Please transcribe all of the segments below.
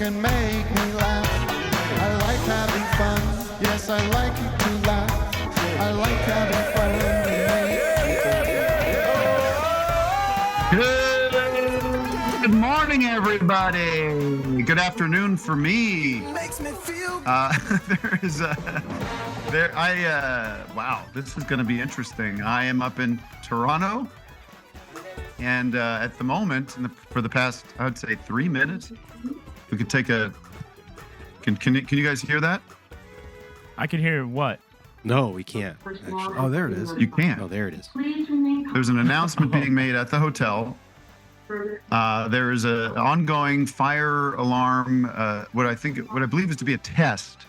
can make me laugh. I like having fun. Yes, I like to laugh. I like having fun. Good morning, everybody. Good afternoon for me. Wow, this is going to be interesting. I am up in Toronto, and at the moment, for the past, I would say 3 minutes, we could take a. Can you guys hear that? I can hear what? No, we can't. Actually. Oh, there it is. You can't. Oh, there it is. There's an announcement being made at the hotel. There is an ongoing fire alarm, what I believe is to be a test.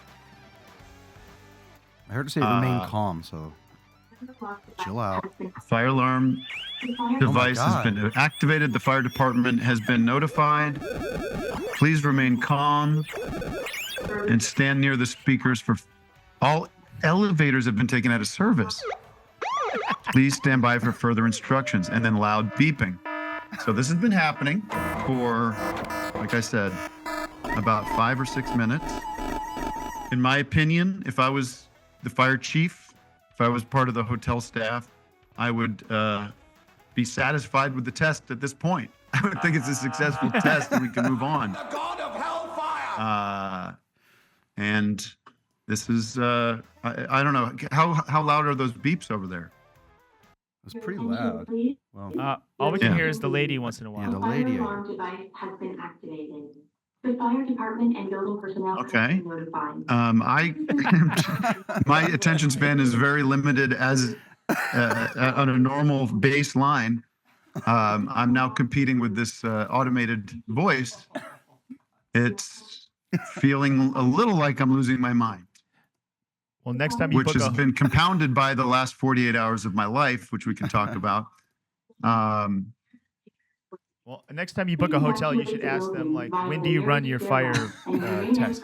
I heard it say remain calm, so chill out. Fire alarm device has been activated. The fire department has been notified. Please remain calm and stand near the speakers. For all elevators have been taken out of service. Please stand by for further instructions, and then loud beeping. So this has been happening for, like I said, about 5 or 6 minutes. In my opinion, if I was the fire chief, if I was part of the hotel staff, I would be satisfied with the test at this point. I would think it's a successful test and we can move on. The god of hellfire! And this is, I don't know, how loud are those beeps over there? It was pretty loud. Well, all we can hear is the lady once in a while. Yeah, the lady. The fire alarm device has been activated. The fire department and building personnel have been notified. My attention span is very limited as on a normal baseline. I'm now competing with this automated voice. It's feeling a little like I'm losing my mind. Well, next time you which has been compounded by the last 48 hours of my life, which we can talk about. Well, next time you book a hotel, you should ask them, like, when do you run your fire test?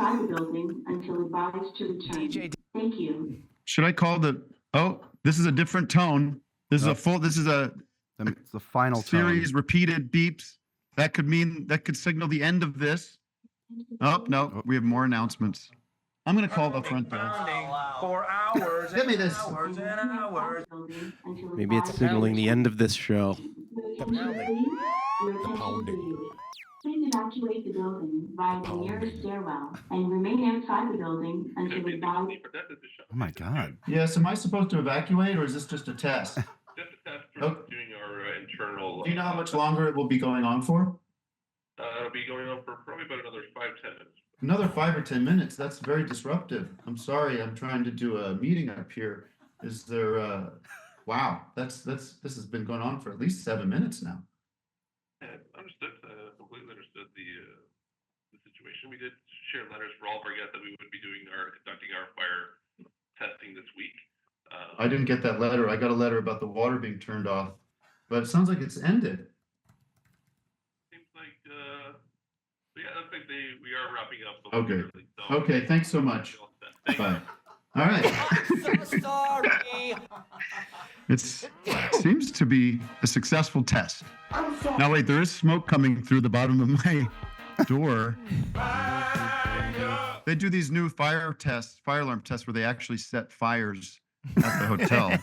Thank you. Should I call this is a different tone. This is it's the final series, tone. repeated beeps. That could signal the end of this. Oh, no, we have more announcements. I'm going to call the front desk. For hours. Give me this. Hours and hours. Maybe it's signaling the end of this show. The pounding. Please evacuate the building via the nearest stairwell and remain outside the building until advised. Oh my God. Yes, am I supposed to evacuate, or is this just a test? Just a test for doing our internal. Do you know how much longer it will be going on for? It'll be going on for probably about another 5-10 minutes. Another 5 or 10 minutes. That's very disruptive. I'm sorry. I'm trying to do a meeting up here. Is there? Wow. This has been going on for at least 7 minutes now. Understood. Completely understood the situation. We did share letters for all of our guests that we would be conducting our fire testing this week. I didn't get that letter. I got a letter about the water being turned off, but it sounds like it's ended. Seems like. Yeah, I think we are wrapping up. Okay. So, Okay. Thanks so much. Bye. All right. It seems to be a successful test. Now wait, there is smoke coming through the bottom of my door. They do these new fire alarm tests, where they actually set fires at the hotel.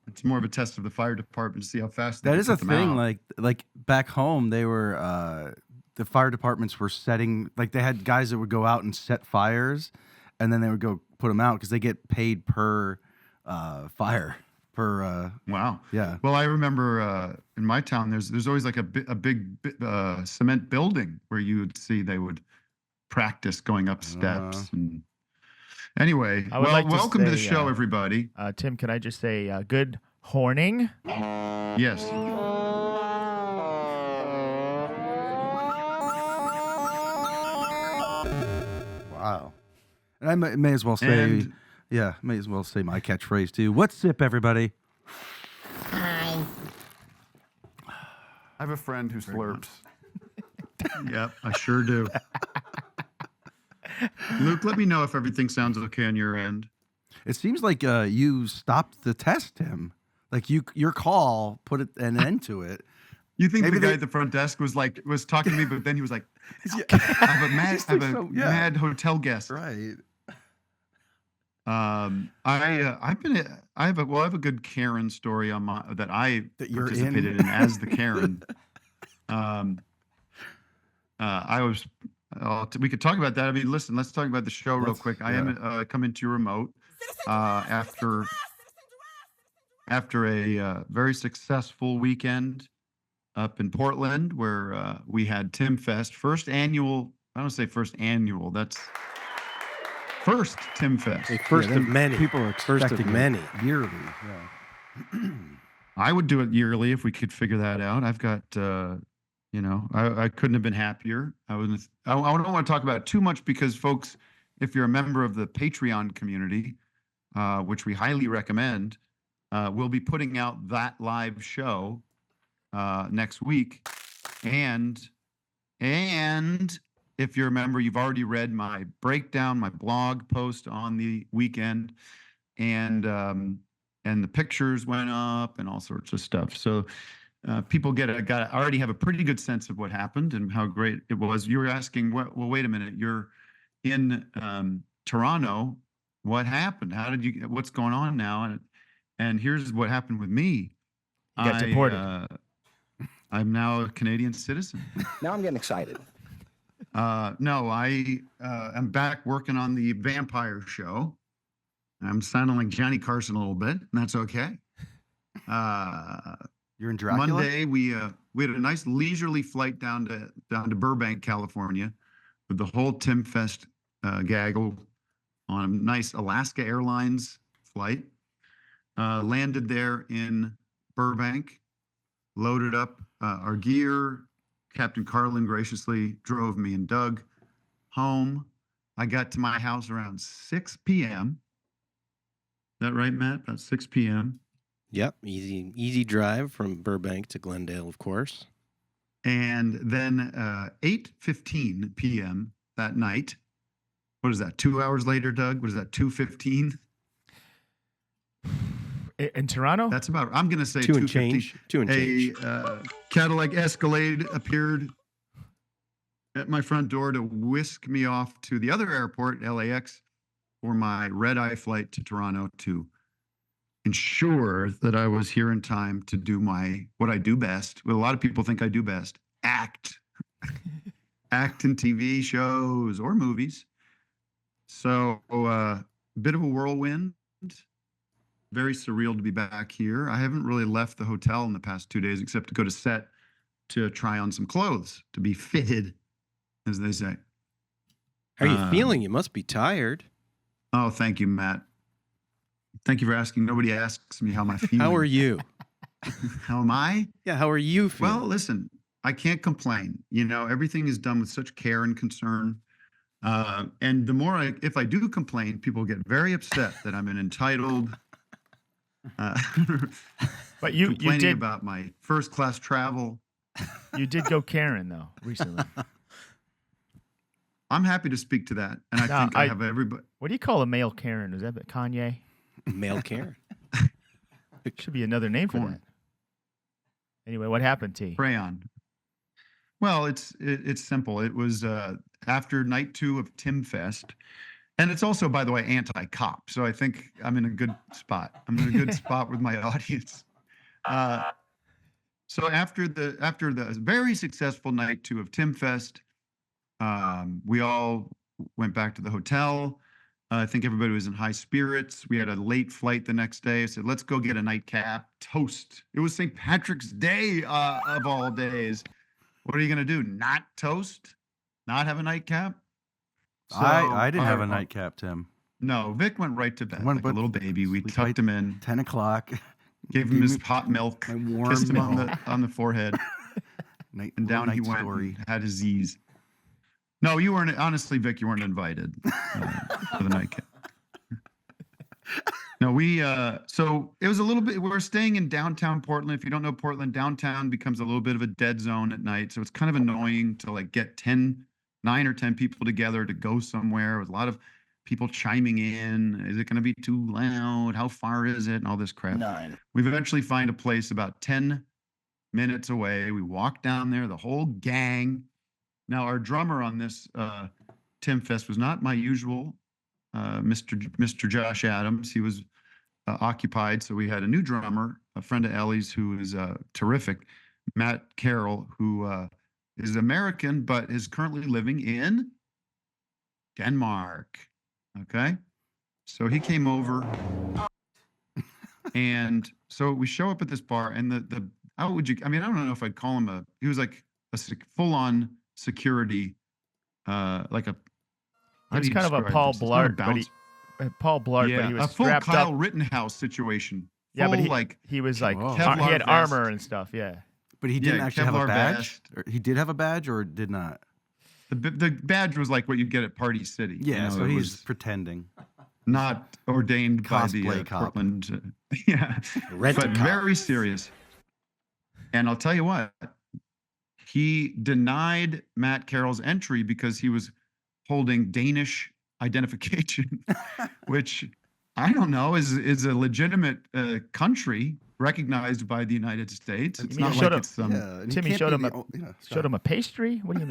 It's more of a test of the fire department to see how fast they That is a put them thing. out. Like back home, they were the fire departments were setting, like they had guys that would go out and set fires, and then they would go put them out because they get paid per fire. Wow. Yeah. Well, I remember in my town, there's always like a big cement building where you would see they would practice going up steps. And anyway, welcome to the show, everybody. Tim, can I just say good horning? Yes. Wow. And I may as well say, may as well say my catchphrase too. What's sip, everybody? Hi. I have a friend who slurps. Yep, I sure do. Luke, let me know if everything sounds okay on your end. It seems like you stopped the test, Tim. Like your call put an end to it. You think Maybe the guy they- at the front desk was talking to me, but then he was like, Yeah. I have a mad, It's I have like a so- yeah. mad hotel guest. Right. I have a good Karen story on my that I That you're participated in as the Karen. We could talk about that. I mean, listen, let's talk about the show real quick. I am coming to you remote after a very successful weekend up in Portland where we had Tim Fest, first annual. I don't say first annual. That's first Tim Fest. A first Yeah, of then many. People are First of expecting it many. yearly. Yeah. I would do it yearly if we could figure that out. I've got, I couldn't have been happier. I don't want to talk about it too much because, folks, if you're a member of the Patreon community, which we highly recommend, we'll be putting out that live show next week. And if you're a member, you've already read my breakdown, my blog post on the weekend, and the pictures went up and all sorts of stuff. So people already have a pretty good sense of what happened and how great it was. You were asking, well, wait a minute, you're in Toronto. What happened? What's going on now? And here's what happened with me. You got deported. I'm now a Canadian citizen. Now I'm getting excited. No, I am back working on the vampire show. I'm sounding like Johnny Carson a little bit, and that's okay. You're in Dracula? Monday, we had a nice leisurely flight down to Burbank, California, with the whole Tim Fest gaggle on a nice Alaska Airlines flight. Landed there in Burbank, loaded up our gear. Captain Carlin graciously drove me and Doug home. I got to my house around 6 p.m. Is that right, Matt? About 6 p.m. Yep, easy drive from Burbank to Glendale, of course. And then 8:15 p.m. that night. What is that? 2 hours later, Doug? What is that? 2:15? In Toronto? That's about. I'm going to say 2 and 2:15. change. 2 and change. A Cadillac Escalade appeared at my front door to whisk me off to the other airport, LAX, for my red-eye flight to Toronto to ensure that I was here in time to do what I do best. What a lot of people think I do best: act, act in TV shows or movies. So a bit of a whirlwind. Very surreal to be back here. I haven't really left the hotel in the past 2 days except to go to set to try on some clothes to be fitted, as they say. How are you feeling? You must be tired. Oh, thank you, Matt. Thank you for asking. Nobody asks me how am I feeling. How are you? How am I? Yeah, how are you feeling? Well, listen, I can't complain. Everything is done with such care and concern. And the more if I do complain, people get very upset that I'm an entitled. But you complaining did about my first class travel. You did go Karen though recently. I'm happy to speak to that, and I think I have everybody. What do you call a male Karen? Is that Kanye? Male Karen. It should be another name for that. Anyway, what happened, T? Crayon. Well, it's simple. It was after night 2 of Tim Fest. And it's also, by the way, anti-cop. So I think I'm in a good spot. I'm in a good spot with my audience. So after the very successful night 2 of Tim Fest, we all went back to the hotel. I think everybody was in high spirits. We had a late flight the next day. I said, let's go get a nightcap. Toast. It was St. Patrick's Day of all days. What are you going to do? Not toast? Not have a nightcap? So, I didn't have a nightcap, Tim. No, Vic went right to bed Went like a little baby. We tucked him in, 10 o'clock. gave him his hot milk, My warm kissed him milk. on the forehead, and down he went and had his Z's. No, you weren't. Honestly, Vic, you weren't invited for the nightcap. No, so it was a little bit, we're staying in downtown Portland. If you don't know Portland, downtown becomes a little bit of a dead zone at night. So it's kind of annoying to get 9 or 10 people together to go somewhere with a lot of people chiming in. Is it going to be too loud? How far is it? And all this crap. 9. We've eventually find a place about 10 minutes away. We walked down there, the whole gang. Now, our drummer on this Tim Fest was not my usual Mr. Josh Adams. He was occupied, so we had a new drummer, a friend of Ellie's who is terrific, Matt Carroll, who is American but is currently living in Denmark. Okay, so he came over, and so we show up at this bar, and the how would you? I mean, I don't know if I'd call him he was like a full-on security, like a. He's kind of a Paul Blart, but but he was a full strapped Kyle up. Rittenhouse situation. Yeah, but Full, he was like Whoa. he had Kevlar armor vest. and stuff. Yeah. But he didn't actually have a Kevlar badge? vest. Or he did have a badge or did not? The badge was like what you get at Party City. Yeah, you know, so it he's was pretending. not ordained by the Cosplay cop. Portland. Yeah, Rent a but cop. very serious. And I'll tell you what, he denied Matt Carroll's entry because he was holding Danish identification, which I don't know is a legitimate country recognized by the United States. It's mean not he showed like up- it's some. Yeah, and he Timmy can't showed be him the Showed him a pastry? What do you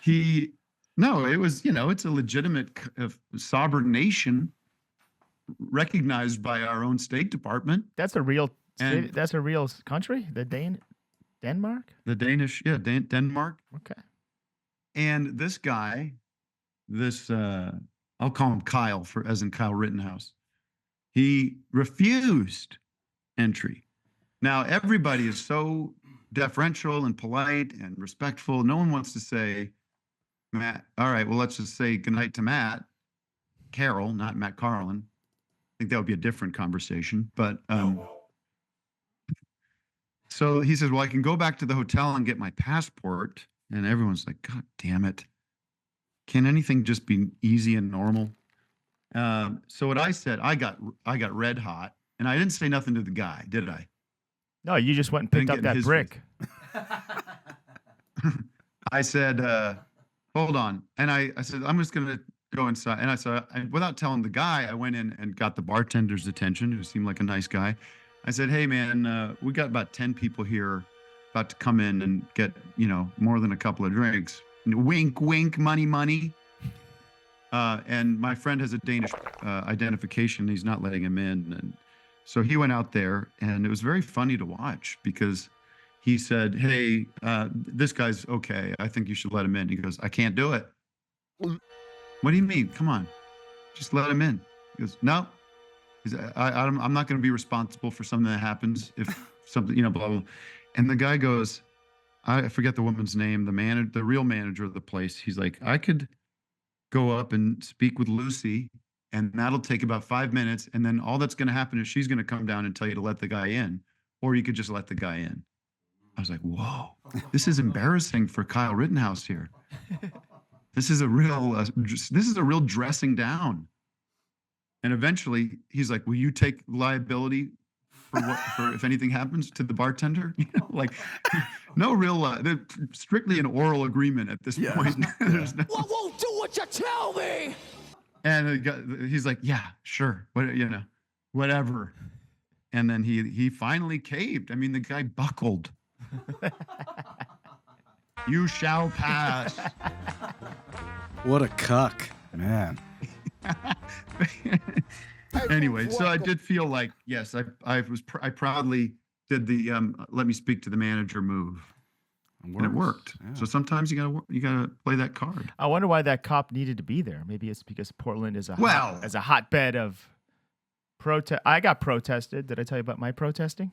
mean? No, it was, it's a legitimate sovereign nation recognized by our own State Department. That's a real And- that's a real country? The Denmark? The Danish, Denmark. Okay. And this guy, I'll call him Kyle as in Kyle Rittenhouse. He refused entry. Now, everybody is so deferential and polite and respectful. No one wants to say, Matt, all right, well, let's just say goodnight to Matt Carroll, not Matt Carlin. I think that would be a different conversation. But so he says, well, I can go back to the hotel and get my passport. And everyone's like, God damn it. Can anything just be easy and normal? So what I said, I got red hot, and I didn't say nothing to the guy, did I? No, you just went and picked Didn't up get in that his brick. I said, hold on. And I said, I'm just going to go inside. And I said, without telling the guy, I went in and got the bartender's attention, who seemed like a nice guy. I said, hey, man, we got about 10 people here about to come in and get, more than a couple of drinks. Wink, wink, money, money. And my friend has a Danish identification. He's not letting him in. And so he went out there, and it was very funny to watch because he said, hey, this guy's okay. I think you should let him in. He goes, I can't do it. What do you mean? Come on. Just let him in. He goes, no. He said, I'm not going to be responsible for something that happens if something, blah, blah. And the guy goes, I forget the woman's name, the real manager of the place. He's like, I could go up and speak with Lucy, and that'll take about 5 minutes. And then all that's going to happen is she's going to come down and tell you to let the guy in, or you could just let the guy in. I was like, whoa, this is embarrassing for Kyle Rittenhouse here. This is a real dressing down. And eventually he's like, will you take liability for if anything happens to the bartender? No real, strictly an oral agreement at this point. There's no, I won't do what you tell me. and he's like, yeah, sure. Whatever. And then he finally caved. I mean, the guy buckled. You shall pass. What a cuck. Man. Anyway, so I did feel like, yes, I proudly did the let me speak to the manager move, and it worked. Yeah. So sometimes you gotta play that card. I wonder why that cop needed to be there. Maybe it's because Portland is a hotbed of protest. I got protested. Did I tell you about my protesting?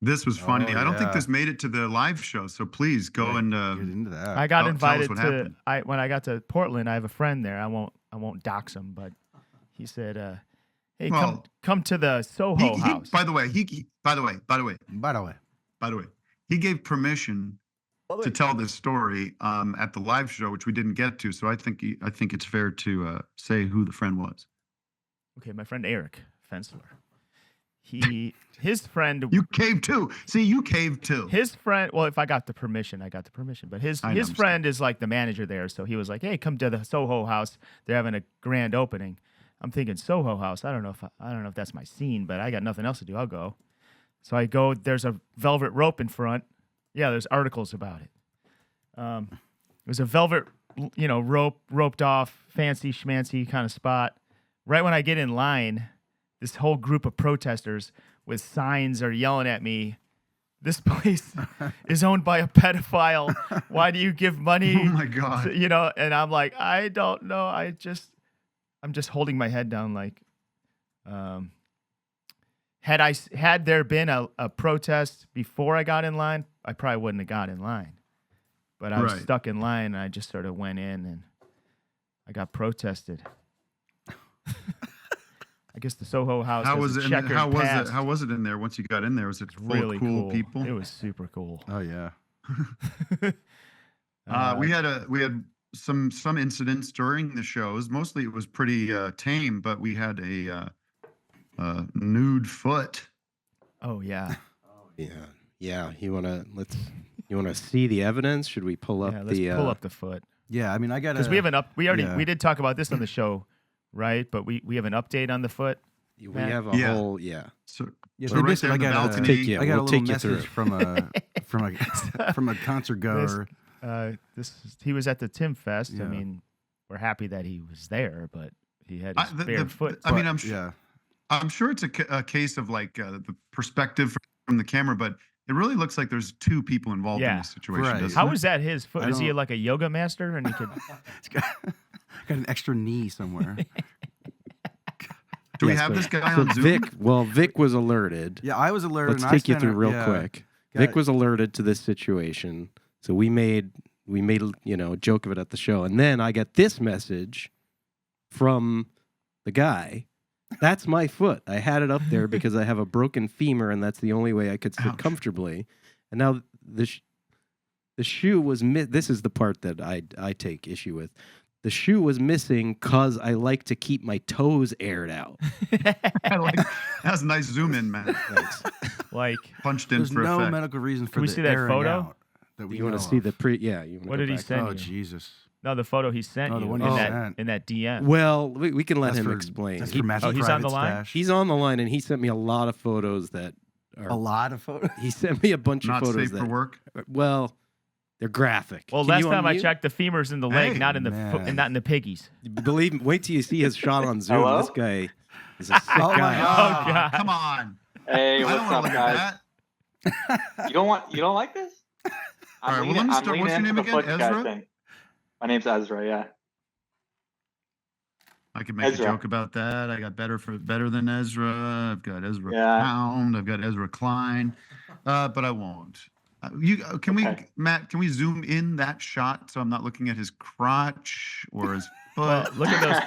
This was funny. Oh, I don't think yeah. this made it to the live show, so please go and Get into that. I got tell us invited what to. happened. When I got to Portland, I have a friend there. I won't dox him, but he said, "Hey, Well, come to the Soho house." By the way, he gave permission to tell this story at the live show, which we didn't get to. So I think it's fair to say who the friend was. Okay, my friend Eric Fensler. His friend. You caved too. See, you caved too. His friend. Well, if I got the permission, I got the permission. But his friend is like the manager there, so he was like, "Hey, come to the Soho house. They're having a grand opening." I'm thinking Soho House. I don't know if that's my scene, but I got nothing else to do. I'll go. So I go. There's a velvet rope in front. Yeah, there's articles about it. It was a velvet, roped off, fancy schmancy kind of spot. Right when I get in line, this whole group of protesters with signs are yelling at me. This place is owned by a pedophile. Why do you give money? Oh my God. And I'm like, I don't know. I'm just holding my head down. Like, had there been a protest before I got in line, I probably wouldn't have got in line. But I was stuck in line, and I just sort of went in, and I got protested. I guess the Soho House. How was it? How was it in there? Once you got in there, was it full really of cool people? It was super cool. Oh yeah. We had some incidents during the shows. Mostly it was pretty tame, but we had a nude foot. Oh yeah. Yeah. You wanna see the evidence? Should we pull up let's pull up the foot. Yeah, I mean, I got because we have we did talk about this on the show. Right, but we have an update on the foot. We have a whole So, so right there in the balcony. I got a little message from a concert goer. He was at the Tim Fest. Yeah. I mean, we're happy that he was there, but he had his bare foot. I mean, I'm sure it's a case of like the perspective from the camera, but it really looks like there's two people involved in this situation. Right. How is that his foot? Is he like a yoga master and he could? Got an extra knee somewhere. Do we have this guy on Zoom? Vic was alerted. Yeah, I was alerted. Let's take you through real quick. Vic was alerted to this situation, so we made a joke of it at the show, and then I got this message from the guy. That's my foot. I had it up there because I have a broken femur, and that's the only way I could sit comfortably. And now the shoe was this is the part that I take issue with. The shoe was missing because I like to keep my toes aired out. That's a nice zoom in, man. Thanks. Like punched in there's for no effect. medical reason for Can we see that photo? Out that we you want to see the what did he send? Oh you? Jesus! No, the photo he sent you the one in that DM. Well, we can let him explain. He's on the line. He's on the line, and he sent me a lot of photos that are a lot of photos. He sent me a bunch of photos not safe for work. Well, they're graphic. Well, last time I checked, the femur's in the leg, not in the not in the piggies. Believe me, wait till you see his shot on Zoom. Hello? This guy is a sick guy. Oh God! Come on. Hey, what's up, guys? You don't like this? All right, well, let me start. What's your name again? Ezra? My name's Ezra, yeah. I could make a joke about that. I got better than Ezra. I've got Ezra Pound. I've got Ezra Klein. But I won't. Matt, can we zoom in that shot so I'm not looking at his crotch or his foot? Look at those.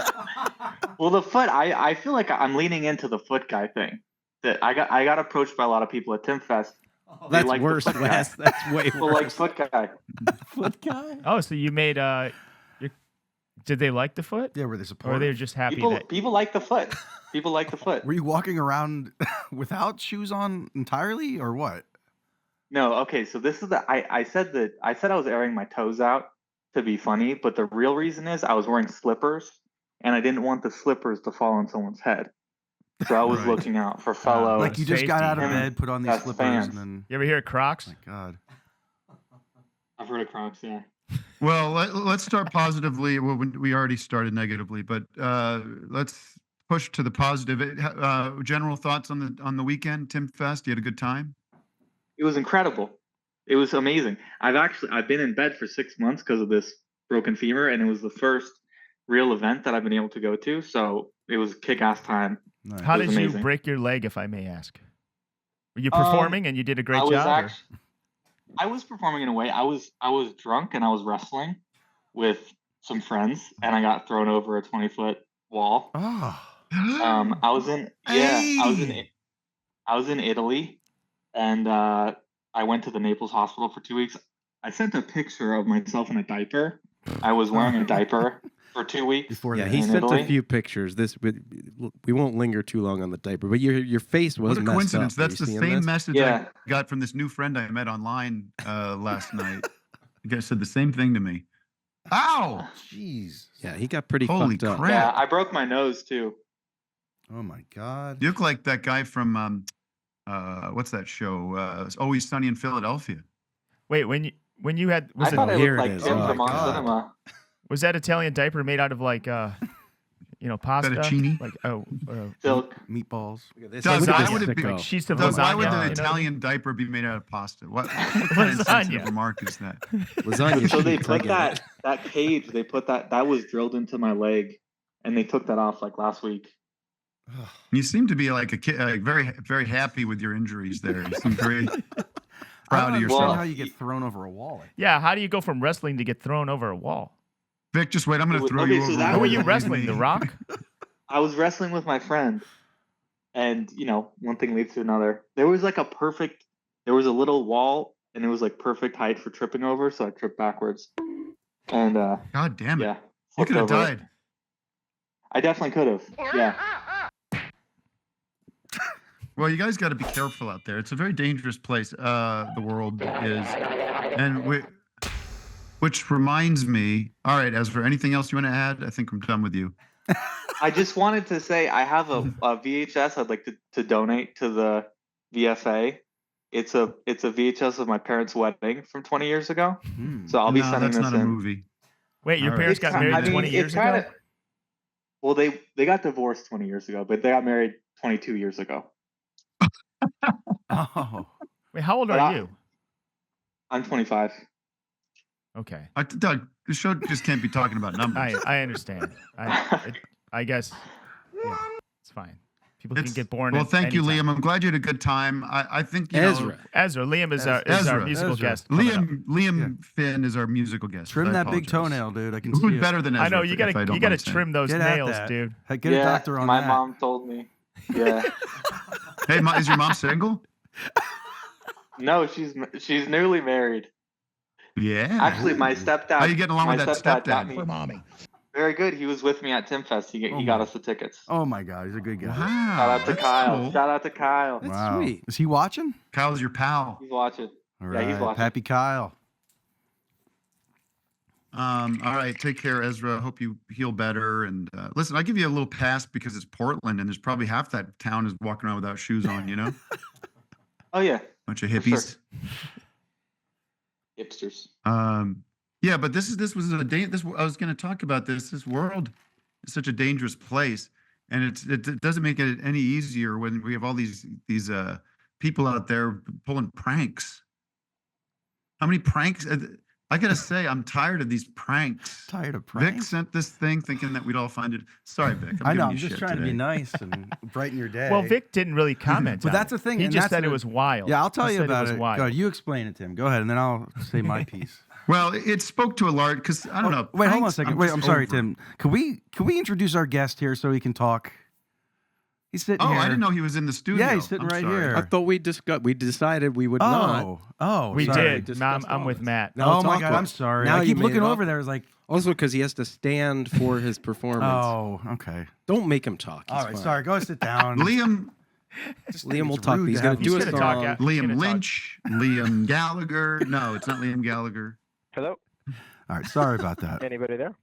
Well, the foot, I feel like I'm leaning into the foot guy thing. That I got approached by a lot of people at Tim Fest. That's like worse, Wes. That's way worse. Well, like foot guy. Foot guy? Oh, so you made did they like the foot? Yeah, were they supportive? Or they were just happy people like the foot. People like the foot. Were you walking around without shoes on entirely, or what? No, okay. So this is I said I was airing my toes out to be funny, but the real reason is I was wearing slippers, and I didn't want the slippers to fall on someone's head. So I was looking out for fellow. Like you just got out of bed, put on these slippers, and then. You ever hear of Crocs? Oh my God. I've heard of Crocs, yeah. Well, let's start positively. Well, we already started negatively, but let's push to the positive. General thoughts on the weekend, Tim Fest. You had a good time? It was incredible. It was amazing. I've been in bed for 6 months because of this broken femur, and it was the first real event that I've been able to go to. So it was kick-ass time. Nice. How did you break your leg, if I may ask? Were you performing and you did a great job? I was performing in a way. I was drunk and I was wrestling with some friends, and I got thrown over a 20-foot wall. Oh. I was in Italy, and I went to the Naples hospital for 2 weeks. I sent a picture of myself in a diaper. I was wearing a diaper for 2 weeks. He sent a few pictures. We won't linger too long on the diaper, but your face was what a coincidence. Messed up. That's the same message I got from this new friend I met online last night. The guy said the same thing to me. Ow! Jeez. Yeah, he got pretty Holy fucked up. crap. Yeah, I broke my nose too. Oh my God. You look like that guy from what's that show? It's Always Sunny in Philadelphia. Wait, when you had I thought I Here looked it like is. Tim Oh from my On God. Cinema. was that Italian diaper made out of like pasta? Fettuccine? Like Silk. Meatballs. Look at this. Doug, Look at why this would it be- sicko. like sheets of Doug, why would lasagna. an you know? Italian diaper be made out of pasta? What kind of insensitive Lasagna. remark is that? Lasagna So they sheets, I put get it. that cage. They put that was drilled into my leg, and they took that off like last week. You seem to be like a kid, very, very happy with your injuries there. You seem very proud of I don't yourself. understand how you get thrown over a wall. Like Yeah, how do you go from wrestling to get thrown over a wall? Vic, just wait. I'm going to throw Okay, you so over. that Who were was- you wrestling? The Rock? I was wrestling with my friend, and one thing leads to another. There was a little wall, and it was like perfect height for tripping over, so I tripped backwards. And God damn it. yeah, You flipped could have over it. died. I definitely could have. Yeah. Well, you guys got to be careful out there. It's a very dangerous place. The world is, and which reminds me. All right, Ezra, anything else you want to add? I think I'm done with you. I just wanted to say I have a VHS I'd like to donate to the VFA. It's a VHS of my parents' wedding from 20 years ago. So I'll be No, sending that's this not a in. movie. Wait, your All right. parents got married 20 years it's ago? kinda- Well, they got divorced 20 years ago, but they got married 22 years ago. Oh. Wait, how old But are you? I'm 25. Okay. Doug, the show just can't be talking about numbers. I understand. I guess it's fine. People can get born. Well, at thank you, any time. Liam. I'm glad you had a good time. I think you Ezra. know, Ezra. Liam is our musical Ezra. guest. coming up. Liam Finn is our musical guest. Trim I that big apologize. tonenail, dude. I can see Who's it. better than Ezra? I know you if I gotta don't mind saying. trim those Get at nails, that. dude. Hey, get a doctor on my that. mom told me. Yeah. Hey, is your mom single? No, she's newly married. Yeah. Actually, my stepdad. How you getting along my with that got stepdad? me- For mommy. Very good. He was with me at Timfest. He got us the tickets. Oh my God, he's a good guy. Wow. Shout out to that's Kyle. cool. Shout out to Kyle. That's Wow. sweet. Is he watching? Kyle's your pal. He's watching. All Yeah, he's right, watching. Pappy Kyle. All right. Take care, Ezra. Hope you heal better. And listen, I'll give you a little pass because it's Portland, and there's probably half that town is walking around without shoes on. You know, Oh yeah, bunch of For hippies. hipsters. Yeah, but this was a this. I was going to talk about this. This world is such a dangerous place, and it doesn't make it any easier when we have all these people out there pulling pranks. How many pranks? I gotta say, I'm tired of these pranks. Tired of Vic pranks? sent this thing thinking that we'd all find it. Sorry, Vic. I know. giving I'm you just shit trying to be today. nice and brighten your day. Well, Vic didn't really comment. But on that's it. the thing. He and just that's said it the- was wild. Yeah, I'll tell He you said about was it. wild. Go ahead, you explain it, Tim. Go ahead, and then I'll say my piece. Well, it spoke to a large because I don't know. Wait, hold on a pranks, second. Wait, just I'm sorry, over. Tim. Can we introduce our guest here so he can talk? He's sitting Oh, here. I didn't know he was in the studio. Yeah, he's sitting I'm right sorry. here. I thought we decided we would not. Oh, we sorry. did. I'm with Matt. Now Oh it's my God, awkward. I'm sorry. Now I you keep made looking it over awkward. there. It's like, Also, because he has to stand for his performance. oh, okay. Don't make him talk. All He's right, fine. sorry. Go sit down. Liam Liam will It's talk. rude He's to going have to do him a sit gonna talk, song. yeah. He's gonna Liam talk. Lynch, Liam Gallagher. No, it's not Liam Gallagher. Hello? All right, sorry about that. Anybody there?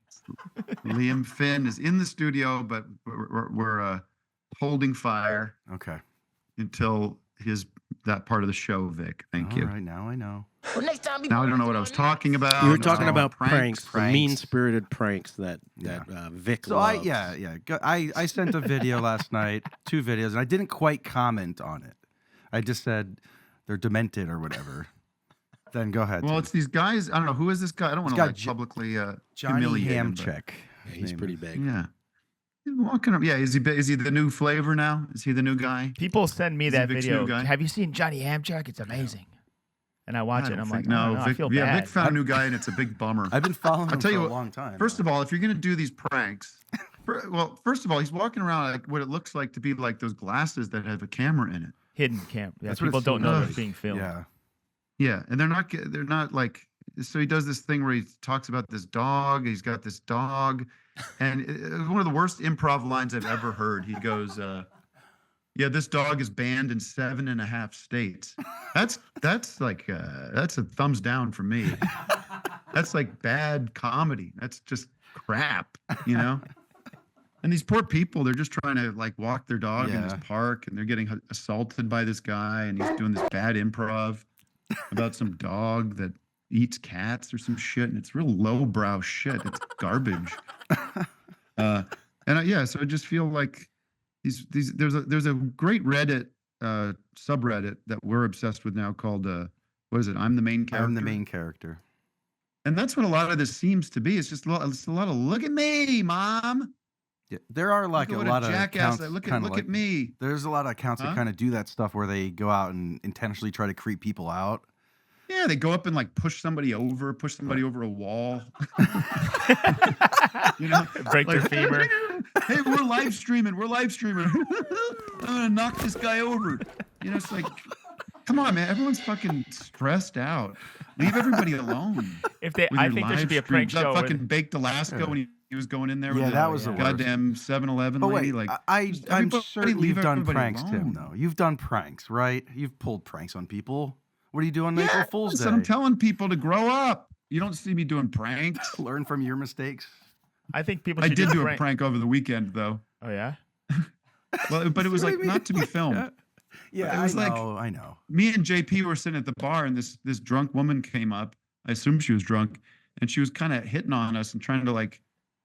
Liam Finn is in the studio, but we're holding fire Okay. until that part of the show, Vic. Thank you. All right, now I know. Well, next time Now I don't know what I was talking about. You were I was talking about pranks, the pranks. mean-spirited pranks that Vic So loves. I sent a video last night, 2 videos, and I didn't quite comment on it. I just said they're demented or whatever. Then go ahead. Well, Tim. it's these guys. I don't know who is this guy. I don't want to got like publicly Johnny humiliate him. but- Hamchick. Yeah, he's pretty big. Yeah. He's walking up. Yeah, is he the new flavor now? Is he the new guy? People send me Is he that Vic's video. new guy? Have you seen Johnny Hamchick? It's amazing. And I watch I it. And don't I'm think- like, no, no, I Vic, feel yeah, bad. Vic found a new guy, and it's a big bummer. I've been following I'll him tell for you a what, long time. First of all, if you're gonna do these pranks, first of all, he's walking around like what it looks like to be like those glasses that have a camera in it. Hidden camp. Yeah, That's what people it don't know seems they're like. being filmed. Yeah. Yeah, and they're not like. So he does this thing where he talks about this dog. He's got this dog, and it's one of the worst improv lines I've ever heard. He goes, "Yeah, this dog is banned in 7.5 states." That's a thumbs down for me. That's like bad comedy. That's just crap, you know? And these poor people, they're just trying to like walk their dog in this park, and they're getting assaulted by this guy, and he's doing this bad improv about some dog that eats cats or some shit, and it's real lowbrow shit. It's garbage. So I just feel like there's a great Reddit subreddit that we're obsessed with now called what is it? I'm the main character. I'm the main character. And that's what a lot of this seems to be. It's just it's a lot of look at me, mom. Yeah, there are like a lot of accounts. Look at me. There's a lot of accounts that kind of do that stuff where they go out and intentionally try to creep people out. Yeah, they go up and like push somebody over a wall. You know, break their femur. Hey, we're live streaming. I'm gonna knock this guy over. You know, it's like, come on, man. Everyone's fucking stressed out. Leave everybody alone. I think there should be a prank show. That fucking Baked Alaska when he was going in there. Yeah, with that was the goddamn 7-Eleven lady. Wait, like, I'm certain you've done pranks, alone. Tim. Though you've done pranks, right? You've pulled pranks on people. What do you do on April Fool's Day? I'm telling people to grow up. You don't see me doing pranks. Learn from your mistakes. I think people. I did do a prank over the weekend, though. Oh yeah. Well, but it was like not to be filmed. Yeah, it was I know. Me and JP were sitting at the bar, and this drunk woman came up. I assume she was drunk, and she was kind of hitting on us and trying to like.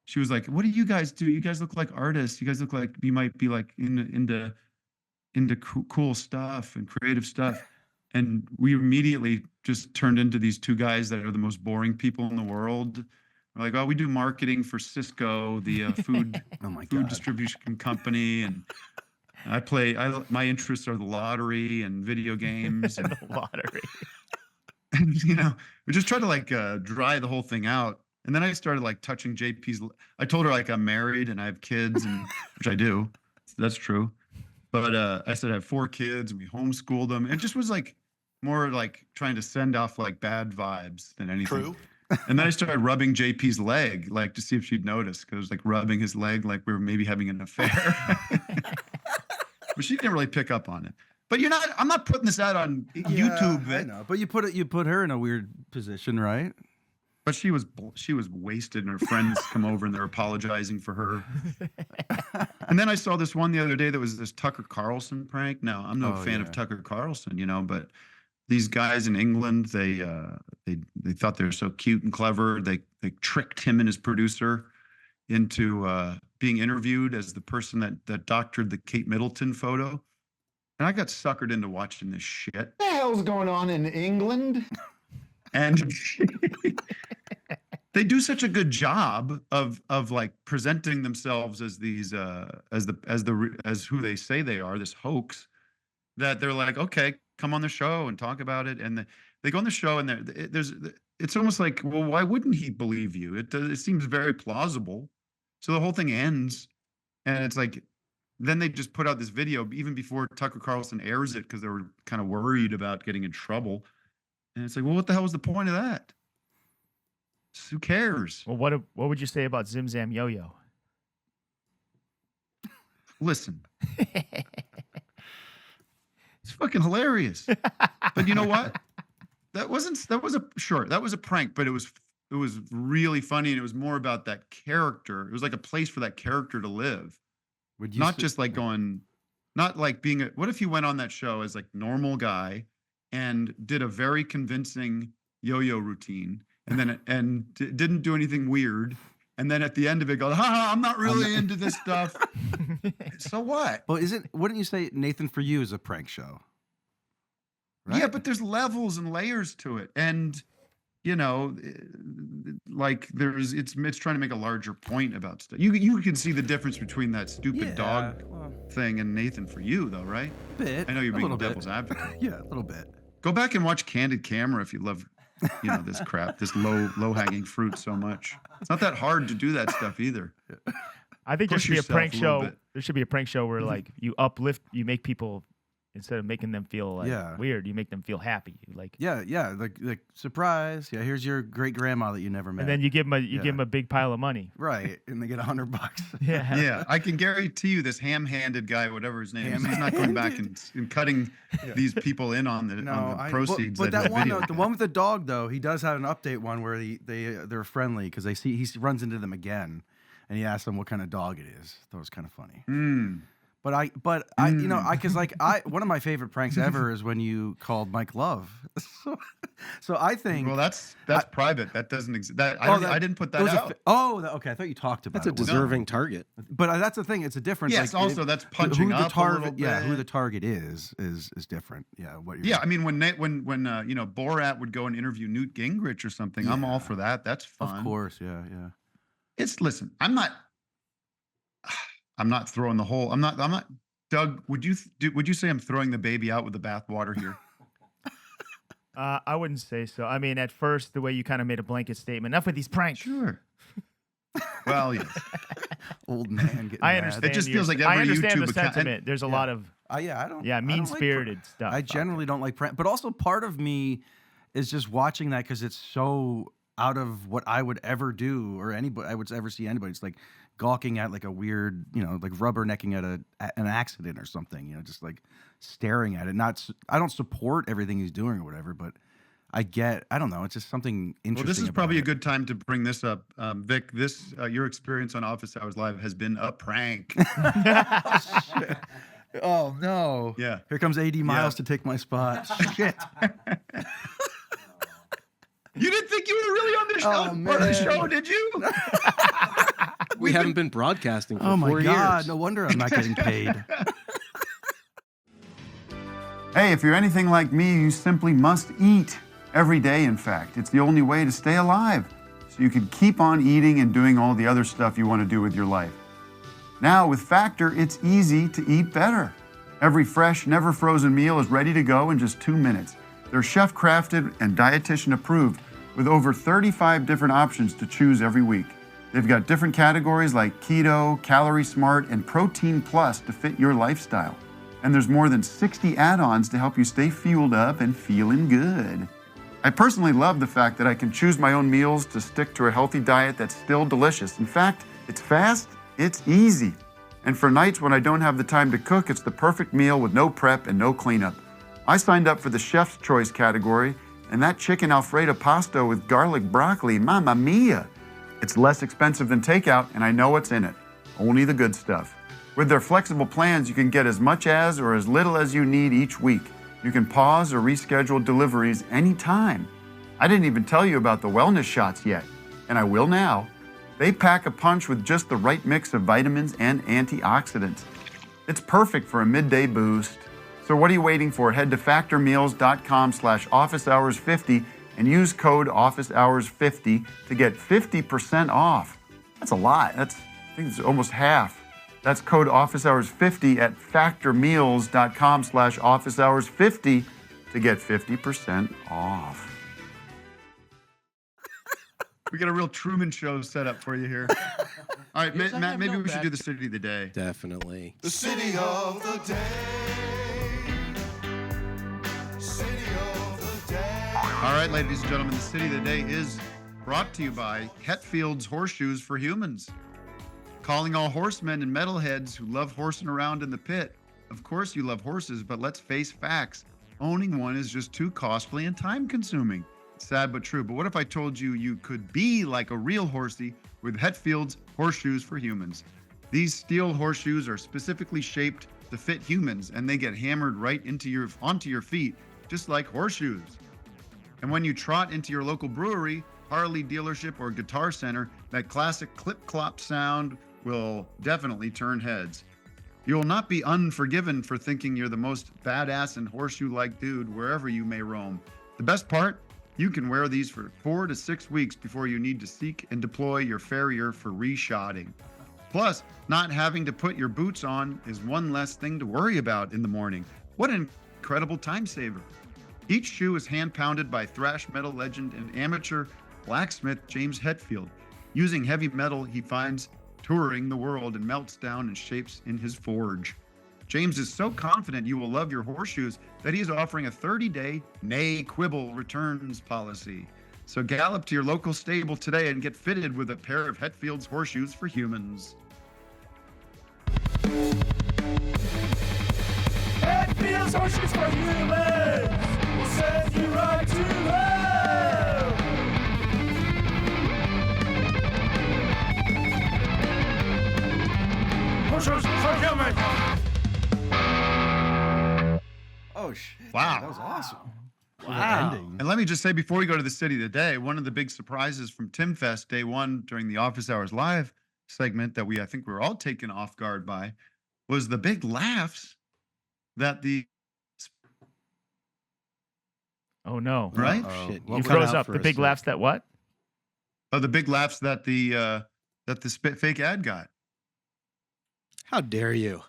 She was like, "What do you guys do? You guys look like artists. You guys look like you might be like into cool stuff and creative stuff." And we immediately just turned into these two guys that are the most boring people in the world. We're like, "Oh, we do marketing for Cisco, the food food distribution company, and my interests are the lottery and video games and the lottery." And you know, we just tried to like dry the whole thing out. And then I started like touching JP's. I told her like I'm married and I have kids, and which I do. That's true. But I said I have 4 kids and we homeschooled them. It just was like more like trying to send off like bad vibes than anything. True. And then I started rubbing JP's leg, like to see if she'd notice, because I was like rubbing his leg like we were maybe having an affair. But she didn't really pick up on it. But I'm not putting this out on YouTube. I know. But you put her in a weird position, right? But she was wasted, and her friends come over and they're apologizing for her. And then I saw this one the other day that was this Tucker Carlson prank. Now, I'm no fan of Tucker Carlson, you know, but these guys in England, they thought they were so cute and clever. They tricked him and his producer into being interviewed as the person that doctored the Kate Middleton photo. And I got suckered into watching this shit. What the hell's going on in England? And they do such a good job of like presenting themselves as these as who they say they are, this hoax, that they're like, okay, come on the show and talk about it. And they go on the show, and it's almost like, well, why wouldn't he believe you? It seems very plausible. So the whole thing ends, and it's like, then they just put out this video even before Tucker Carlson airs it, because they were kind of worried about getting in trouble. And it's like, well, what the hell was the point of that? Who cares? Well, what would you say about Zim Zam Yo Yo? Listen, it's fucking hilarious. But you know what? That was a prank, but it was really funny, and it was more about that character. It was like a place for that character to live. Not just like going, not like being what if you went on that show as like normal guy and did a very convincing yo-yo routine, and then didn't do anything weird, and then at the end of it go, I'm not really into this stuff. So what? Well, wouldn't you say Nathan For You is a prank show? Right? Yeah, but there's levels and layers to it, and you know, like it's trying to make a larger point about stuff. You can see the difference between that stupid dog thing and Nathan For You, though, right? Bit. I know you're being devil's advocate. Yeah, a little bit. Go back and watch Candid Camera if you love, you know, this crap, this low hanging fruit so much. It's not that hard to do that stuff either. I think there should be a prank show. There should be a prank show where like you uplift, you make people instead of making them feel like weird, you make them feel happy. Like like surprise. Yeah, here's your great grandma that you never met. and then you give them a big pile of money. Right, and they get $100. Yeah. I can guarantee you this ham-handed guy, whatever his name is, he's not going back and cutting these people in on the proceeds. But that one, video. the one with the dog, though, he does have an update one where they're friendly because he runs into them again, and he asks them what kind of dog it is. I thought it was kind of funny. But I one of my favorite pranks ever is when you called Mike Love. So I think that's private. That doesn't exist. I didn't put that out. Okay. I thought you talked about. That's a deserving target. But that's the thing. It's a difference. Yes. Also, that's punching up a little bit. Yeah. Who the target is different. Yeah. I mean, when Borat would go and interview Newt Gingrich or something, I'm all for that. That's fun. Of course. Yeah. Listen. I'm not throwing the whole. I'm not. Doug, would you say I'm throwing the baby out with the bathwater here? I wouldn't say so. I mean, at first, the way you kind of made a blanket statement. Enough with these pranks. Sure. Well, yes. Old man getting I mad. understand. It just feels like every I understand YouTube the sentiment. There's a lot of mean-spirited stuff. I generally don't like prank, but also part of me is just watching that because it's so out of what I would ever do or anybody I would ever see anybody. It's like gawking at like a weird, like rubbernecking at an accident or something, just like staring at it. I don't support everything he's doing or whatever, but I don't know. It's just something interesting. Well, this is probably a good time to bring this up. Vic, your experience on Office Hours Live has been a prank. Oh, shit. Oh, no. Yeah. Here comes AD Miles to take my spot. Shit. You didn't think you were really on the show, did you? We haven't been broadcasting for 4 years. Oh, my God. No wonder I'm not getting paid. Hey, if you're anything like me, you simply must eat. Every day, in fact. It's the only way to stay alive. So you can keep on eating and doing all the other stuff you want to do with your life. Now, with Factor, it's easy to eat better. Every fresh, never frozen meal is ready to go in just 2 minutes. They're chef-crafted and dietitian approved with over 35 different options to choose every week. They've got different categories like keto, calorie smart, and protein plus to fit your lifestyle. And there's more than 60 add-ons to help you stay fueled up and feeling good. I personally love the fact that I can choose my own meals to stick to a healthy diet that's still delicious. In fact, it's fast, it's easy. And for nights when I don't have the time to cook, it's the perfect meal with no prep and no cleanup. I signed up for the Chef's Choice category, and that chicken Alfredo pasta with garlic broccoli, mamma mia! It's less expensive than takeout, and I know what's in it. Only the good stuff. With their flexible plans, you can get as much as or as little as you need each week. You can pause or reschedule deliveries anytime. I didn't even tell you about the wellness shots yet, and I will now. They pack a punch with just the right mix of vitamins and antioxidants. It's perfect for a midday boost. So what are you waiting for? Head to factormeals.com/officehours50 and use code officehours50 to get 50% off. That's a lot. I think it's almost half. That's code officehours50 at factormeals.com/officehours50 to get 50% off. We got a real Truman Show set up for you here. All right, Matt, maybe we should do the city of the day. Definitely. The city of the day. City of the day. All right, ladies and gentlemen, the city of the day is brought to you by Hetfield's Horseshoes for Humans. Calling all horsemen and metalheads who love horsing around in the pit. Of course you love horses, but let's face facts. Owning one is just too costly and time-consuming. Sad but true. But what if I told you you could be like a real horsey with Hetfield's Horseshoes for Humans? These steel horseshoes are specifically shaped to fit humans, and they get hammered right onto your feet, just like horseshoes. And when you trot into your local brewery, Harley dealership, or Guitar Center, that classic clip-clop sound will definitely turn heads. You will not be unforgiven for thinking you're the most badass and horseshoe-like dude wherever you may roam. The best part? You can wear these for 4 to 6 weeks before you need to seek and deploy your farrier for reshotting. Plus, not having to put your boots on is one less thing to worry about in the morning. What an incredible time saver. Each shoe is hand-pounded by thrash metal legend and amateur blacksmith James Hetfield. Using heavy metal he finds touring the world and melts down and shapes in his forge. James is so confident you will love your horseshoes that he's offering a 30-day nay quibble returns policy. So gallop to your local stable today and get fitted with a pair of Hetfield's horseshoes for humans. Hetfield's horseshoes for humans will send you right to hell. Horseshoes for humans. Oh shit! Wow. that was awesome. Wow. And let me just say before we go to the city today, one of the big surprises from Tim Fest day one during the Office Hours Live segment that I think we were all taken off guard by was the big laughs that the Oh no! right Shit, You froze up. The big laughs that what? the big laughs that the fake ad got. How dare you?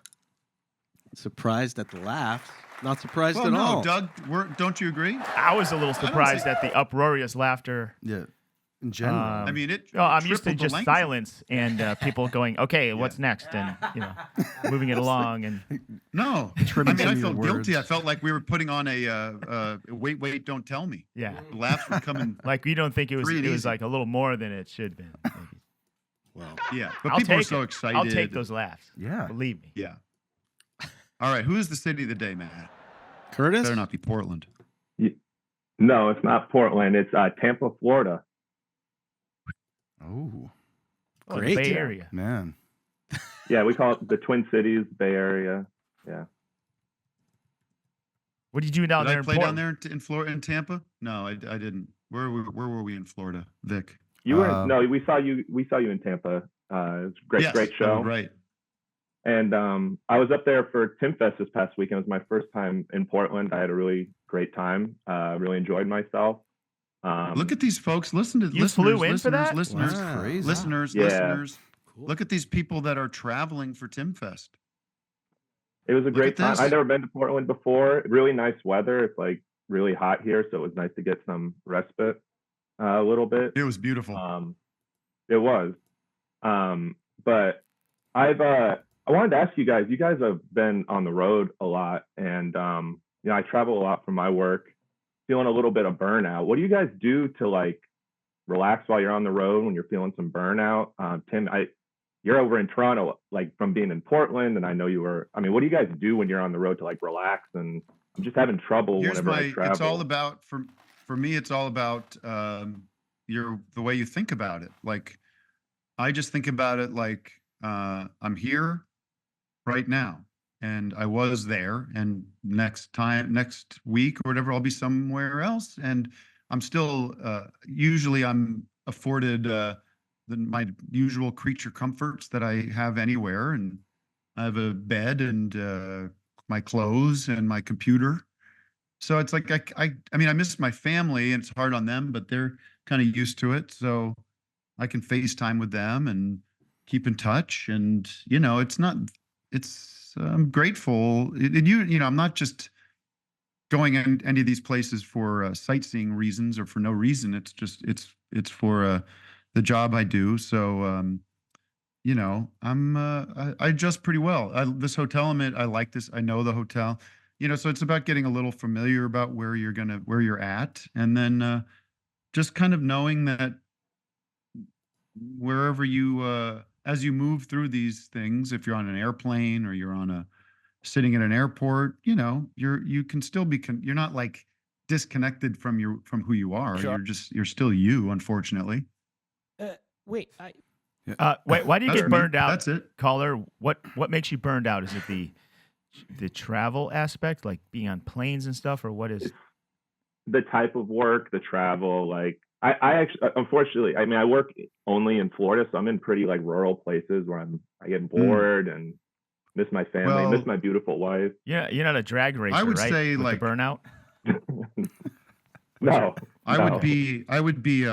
Surprised at the laughs. Not surprised Well, at no, all. Doug, don't you agree? I was a little don't surprised see- at the uproarious laughter. Yeah, in general. I mean, it. Oh, I'm used to tripled the just length. silence and people going, "Okay, what's next?" and moving it along. And No, I Trimming mean, I some of felt your guilty. I words. felt like we were putting on a wait, don't tell me. yeah, The laughs were coming. like you don't think it was Free and easy. like a little more than it should have been. Maybe. Well, Yeah, but I'll people were take so it. excited. I'll take those laughs. Yeah. Believe me. Yeah. All right, who is the city of the day, Matt? Curtis? Better not be Portland. No, it's not Portland. It's Tampa, Florida. Oh Oh, the Great. Bay Area. man. Yeah, we call it the Twin Cities, Bay Area. Yeah. What did you do down Did there I in play down Portland? there in Florida, in Tampa? No, I didn't. Where were we in Florida, Vic? You were no, we saw you in Tampa. It was a great, Yes, great show. Right. And I was up there for Tim Fest this past weekend. It was my first time in Portland. I had a really great time. Really enjoyed myself. Look at these folks. Listen to You listeners, flew in for listeners, that? listeners, Wow. Crazy. listeners, Yeah. listeners. Cool. Look at these people that are traveling for Tim Fest. It was a Look great at time. this. I'd never been to Portland before. Really nice weather. It's like really hot here, so it was nice to get some respite a little bit. It was beautiful. It was. But I wanted to ask you guys. You guys have been on the road a lot, and I travel a lot for my work. Feeling a little bit of burnout. What do you guys do to like relax while you're on the road when you're feeling some burnout? Tim, you're over in Toronto, like from being in Portland, and I know you were. I mean, what do you guys do when you're on the road to like relax? And I'm just having trouble whenever I travel. It's all about for me. It's all about the way you think about it. Like I just think about it like I'm here right now, and I was there, and next week or whatever, I'll be somewhere else, and I'm still usually I'm afforded my usual creature comforts that I have anywhere, and I have a bed and my clothes and my computer. So it's like I mean, I miss my family, and it's hard on them, but they're kind of used to it, so I can FaceTime with them and keep in touch. And I'm grateful. I'm not just going in any of these places for sightseeing reasons or for no reason. It's just it's for the job I do. So I adjust pretty well. This hotel I'm at, I like this. I know the hotel. So it's about getting a little familiar about where you're at, and then just kind of knowing that wherever you as you move through these things, if you're on an airplane or you're sitting at an airport, you can still be you're not like disconnected from who you are. Sure. You're still you, unfortunately. Wait, Why do you That's get me. burned out? That's it. Caller, what makes you burned out? Is it the travel aspect, like being on planes and stuff, or what is? The type of work, the travel, like I actually, unfortunately, I mean, I work only in Florida, so I'm in pretty like rural places where I get bored and miss my family, miss my beautiful wife. Yeah, you're not a drag racer, I would right? say With like the burnout. No, I would be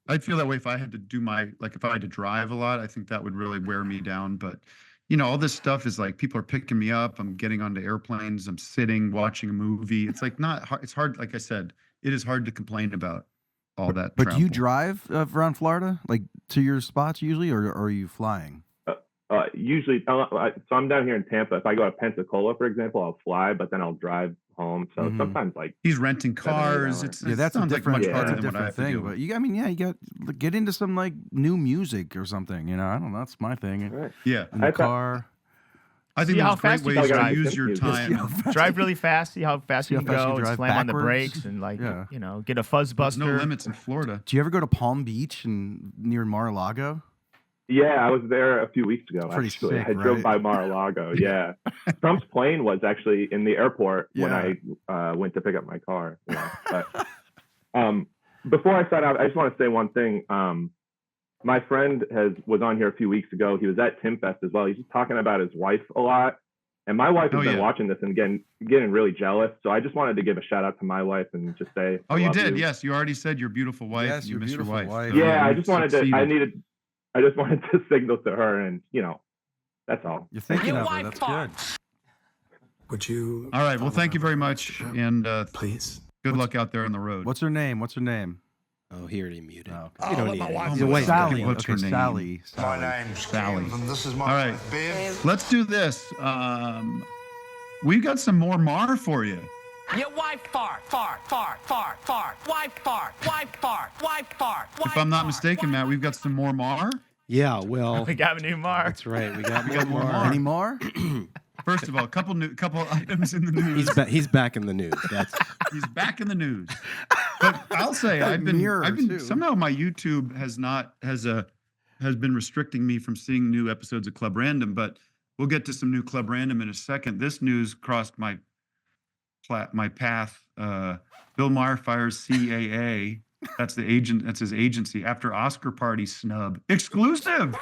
I'd feel that way if I had to if I had to drive a lot. I think that would really wear me down. But all this stuff is like people are picking me up. I'm getting onto airplanes. I'm sitting, watching a movie. It's like not hard. It's hard. Like I said, it is hard to complain about all that. But do you travel. drive around Florida, like to your spots usually, or are you flying? Usually, so I'm down here in Tampa. If I go to Pensacola, for example, I'll fly, but then I'll drive home. So sometimes, like, he's renting cars. It that's a sounds like much different, harder that's a than what I different have to thing. do. But you got get into some like new music or something. You know, I don't know. That's my thing. Right. Yeah, in the car. I think See how there's fast great you ways can to drive. use your time. Drive really fast. See how fast you can go. And drive slam on the backwards. brakes and Yeah. you know, get a fuzz There's buster. no limits in Florida. Do you ever go to Palm Beach and near Mar-a-Lago? Yeah, I was there a few weeks ago. Pretty Actually, sick, I drove right? by Mar-a-Lago. Yeah, Trump's plane was actually in the airport when Yeah. I went to pick up my car. You know? But before I sign out, I just want to say one thing. My friend was on here a few weeks ago. He was at Timfest as well. He's just talking about his wife a lot, and my wife has been watching this and getting really jealous. So I just wanted to give a shout out to my wife and just say, Oh, I you love did? you. Yes, you already said your beautiful wife. Yes, and you your miss your beautiful wife. wife. So, Yeah, I you just wanted to. succeeded. I just wanted to signal to her, and you know, that's all. You're thinking of her. That's good. Would you? All right. Well, thank you very much, and Please. good luck out there on the road. What's her name? What's her name? Oh, he already muted. Oh, You don't need it. He's a my white God. guy. Sally. What's her Okay, name? Sally. My name's Sally. Kim, and this is my All right. wife, Bev. Let's do this. We've got some more Maher for you. Your wife fart, fart, fart, fart, fart, wife fart, wife fart, wife fart. If I'm not mistaken, Matt, we've got some more Maher. Yeah, well, We got a new Mar. that's right. We got got more. more Maher. Any more? First of all, a couple items in the news. He's back in the news. That's He's back in the news. But I'll say I've been too. somehow my YouTube has been restricting me from seeing new episodes of Club Random, but we'll get to some new Club Random in a second. This news crossed my path. Bill Maher fires CAA. That's his agency after Oscar party snub. Exclusive.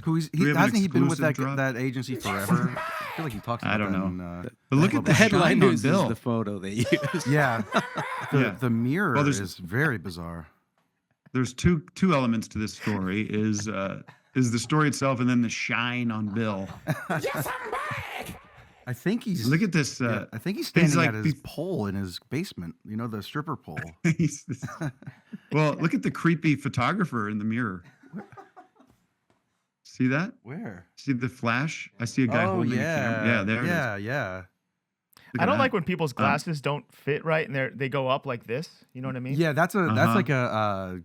Hasn't he been with exclusive drop? that agency forever? I feel like he talks about I don't that know. in, But look at the headline shine on news Bill. is the photo they use. Yeah. The mirror Well, there's- is very bizarre. There's two elements to this story. Is the story itself, and then the shine on Bill. I think he's. Look at this. I think he's standing like at his pole in his basement. You know, the stripper pole. Well, look at the creepy photographer in the mirror. See that? Where? See the flash? I see a guy holding a camera. Yeah, there it is. Yeah. Look I at don't that. like when people's glasses don't fit right and they go up like this. You know what I mean? Yeah, that's like a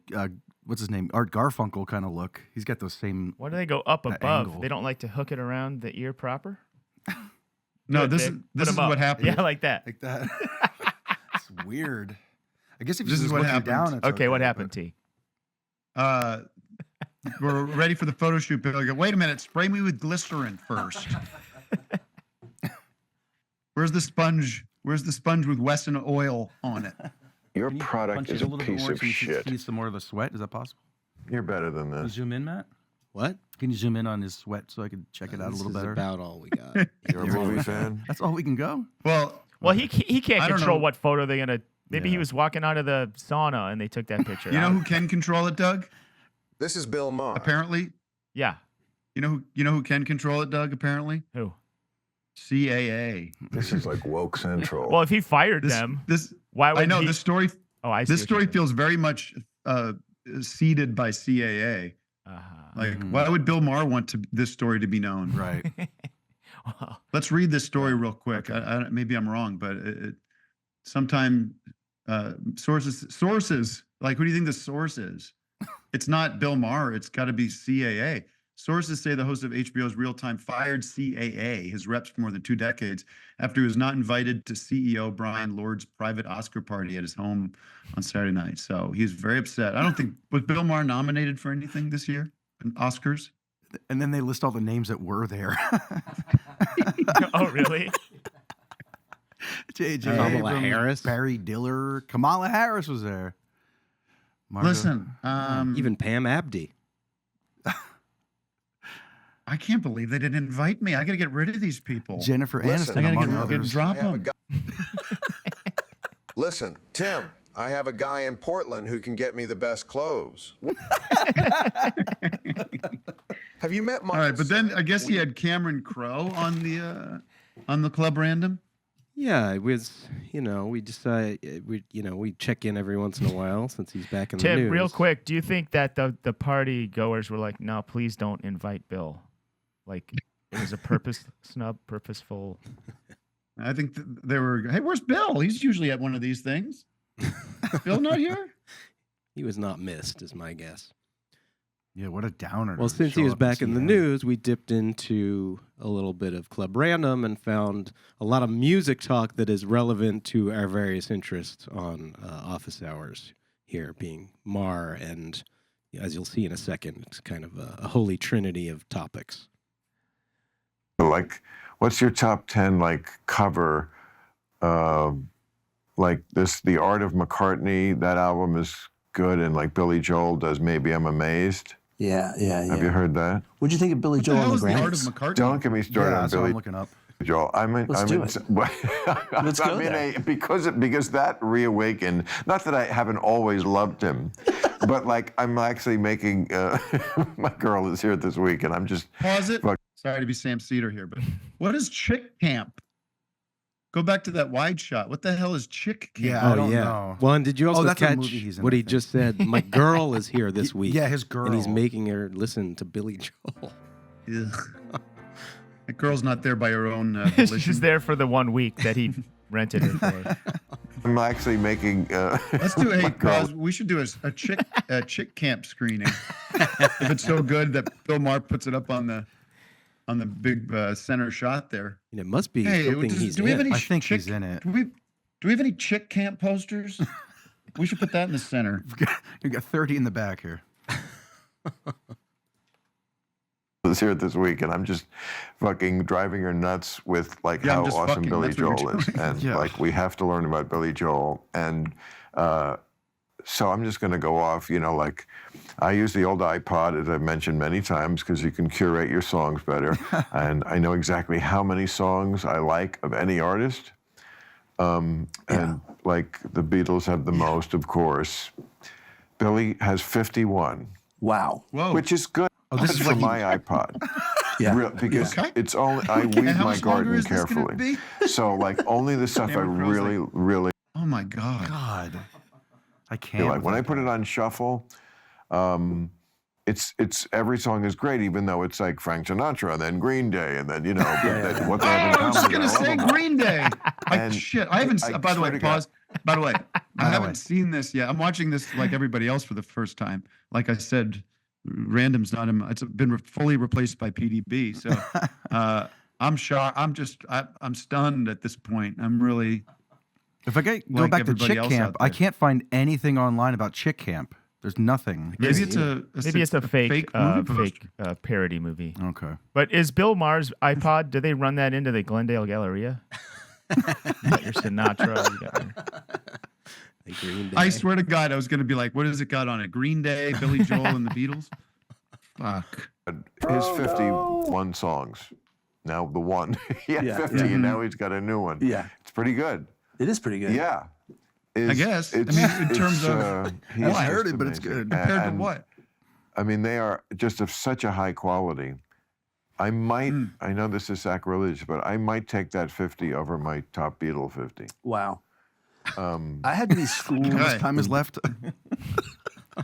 what's his name? Art Garfunkel kind of look. He's got those same. Why do they go up that above? angle. They don't like to hook it around the ear proper? No, Good, this Vic. is Put 'em what up. happened. Yeah, like that. Like that. It's weird. I guess if This you're is just what looking happened. down, it's Okay, what okay, happened, but- T? We're ready for the photo shoot. Bill, I go, wait a minute, spray me with glycerin first. Where's the sponge? Where's the sponge with Wesson oil on it? Your Can you product punch is it a little bit piece more of so you can shit. see some more of the sweat? Is that possible? You're better than Can you this. zoom in, Matt? What? Can you zoom in on his sweat so I can check it out a This little is better? about all we got. You're a movie fan? That's all we can go. Well, He can't I don't control know. what photo they're gonna. Maybe he Yeah. was walking out of the sauna and they took that picture. you know who can control it, Doug? This is Bill Maher. Apparently, Yeah. you know who can control it, Doug? Apparently, Who? CAA. This is like woke central. Well, if he fired This, them, this why would I know he? this story. Oh, I see. This what story you're saying. feels very much seeded by CAA. Like, why would Bill Maher want this story to be known? Right. Well, Let's read this story real quick. Maybe I'm wrong, but sometime sources, like, who do you think the source is? It's not Bill Maher. It's got to be CAA. Sources say the host of HBO's Real Time fired CAA, his reps for more than 2 decades, after he was not invited to CEO Brian Lord's private Oscar party at his home on Saturday night. So he's very upset. I don't think, was Bill Maher nominated for anything this year? Oscars? And then they list all the names that were there. oh, really? J.J. Kamala Abrams, Harris. Barry Diller. Kamala Harris was there. Margot- Listen, Even Pam Abdi. I can't believe they didn't invite me. I got to get rid of these people. Jennifer Listen, Aniston, I got among to get others. drop I have a them. Listen, Tim, I have a guy in Portland who can get me the best clothes. Have you met All Michael? right, but then I guess he had Cameron Crowe on the Club Random. Yeah, it was. We just we check in every once in a while since he's back in the Tim, news. real quick, do you think that the party goers were like, no, please don't invite Bill? Like it was a purposeful. I think they were. Hey, where's Bill? He's usually at one of these things. Bill not here? He was not missed, is my guess. Yeah, what a downer. Well, to since show he was up and back see in the him. news, we dipped into a little bit of Club Random and found a lot of music talk that is relevant to our various interests on office hours here, being Maher, and as you'll see in a second, it's kind of a holy trinity of topics. Like, what's your top 10 like cover? Like this, The Art of McCartney. That album is good, and like Billy Joel does Maybe I'm Amazed. Yeah. Have you heard that? What'd you think of Billy Joel on the The Art of Grammys? McCartney. Don't get me started Yeah, on that's what Billy I'm looking up. Joel. Let's do it. Let's go there. Because that reawakened. Not that I haven't always loved him, but like I'm actually making. My girl is here this week, and I'm just Pause it. Sorry to be Sam Cedar here, but what is Chick Camp? Go back to that wide shot. What the hell is Chick Camp? Yeah, I don't know. Well, and did you also that's a catch movie he's in, what I he think. just said? My girl is here this week. Yeah, his girl. And he's making her listen to Billy Joel. Ugh. That girl's not there by her own She's volition. there for the 1 week that he rented her for. I'm actually making. Let's do my a girl- pause. We should do a chick camp screening. If it's so good that Bill Maher puts it up on the big center shot there. And it must be Hey, something do he's we have in. any I think chick, he's in it. Do we have any chick camp posters? We should put that in the center. You got 30 in the back here. is here this week, and I'm just fucking driving her nuts with like Yeah, I'm how just awesome fucking, Billy that's what Joel you're is, doing. and Yeah. like we have to learn about Billy Joel, and so I'm just gonna go off, like I use the old iPod, as I've mentioned many times, because you can curate your songs better, and I know exactly how many songs I like of any artist, and like the Beatles have the most, of course. Billy has 51. Wow. Whoa. Which is good. Oh, this is for what he- my iPod. Yeah. Because Okay. it's only I And weed how my much longer garden is this gonna carefully. be? So like only the stuff I Never froze really, really Oh my God. God. I feel can't. like. When I put it on shuffle, it's every song is great, even though it's like Frank Sinatra and then Green Day and then what they have in I was common. just gonna I love say them. Green Day. And I haven't. I By the way, swear to God. pause. By the way, I the haven't way. seen this yet. I'm watching this like everybody else for the first time. Like I said, random's not. It's been fully replaced by PDB. So I'm shocked. I'm stunned at this point. I'm really. If I go like back to everybody Chick else Camp, out I there. can't find anything online about Chick Camp. There's nothing. Maybe it's a fake movie poster. parody movie. Okay. But is Bill Maher's iPod? Do they run that into the Glendale Galleria? You got your Sinatra. You got your... Green Day. I swear to God, I was gonna be like, what has it got on it? Green Day, Billy Joel, and the Beatles. Fuck. His 51 songs. Now the one. He had 50 and now he's got a new one. Yeah. It's pretty good. It is pretty good. Yeah. I guess. I mean, in terms of he's what? I heard just it, but it's amazing. good. Compared to And, what? I mean, they are just of such a high quality. I might, I know this is sacrilege, but I might take that 50 over my top Beatle 50. Wow. I had to be schooled How much time is left?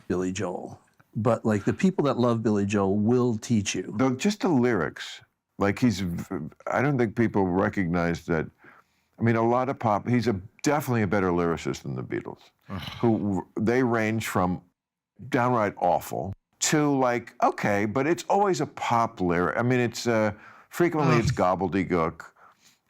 Billy Joel. But like the people that love Billy Joel will teach you. Though just the lyrics, like I don't think people recognize that. I mean, a lot of pop, he's definitely a better lyricist than the Beatles, who they range from downright awful to like, okay, but it's always a pop lyric. I mean, it's frequently it's gobbledygook.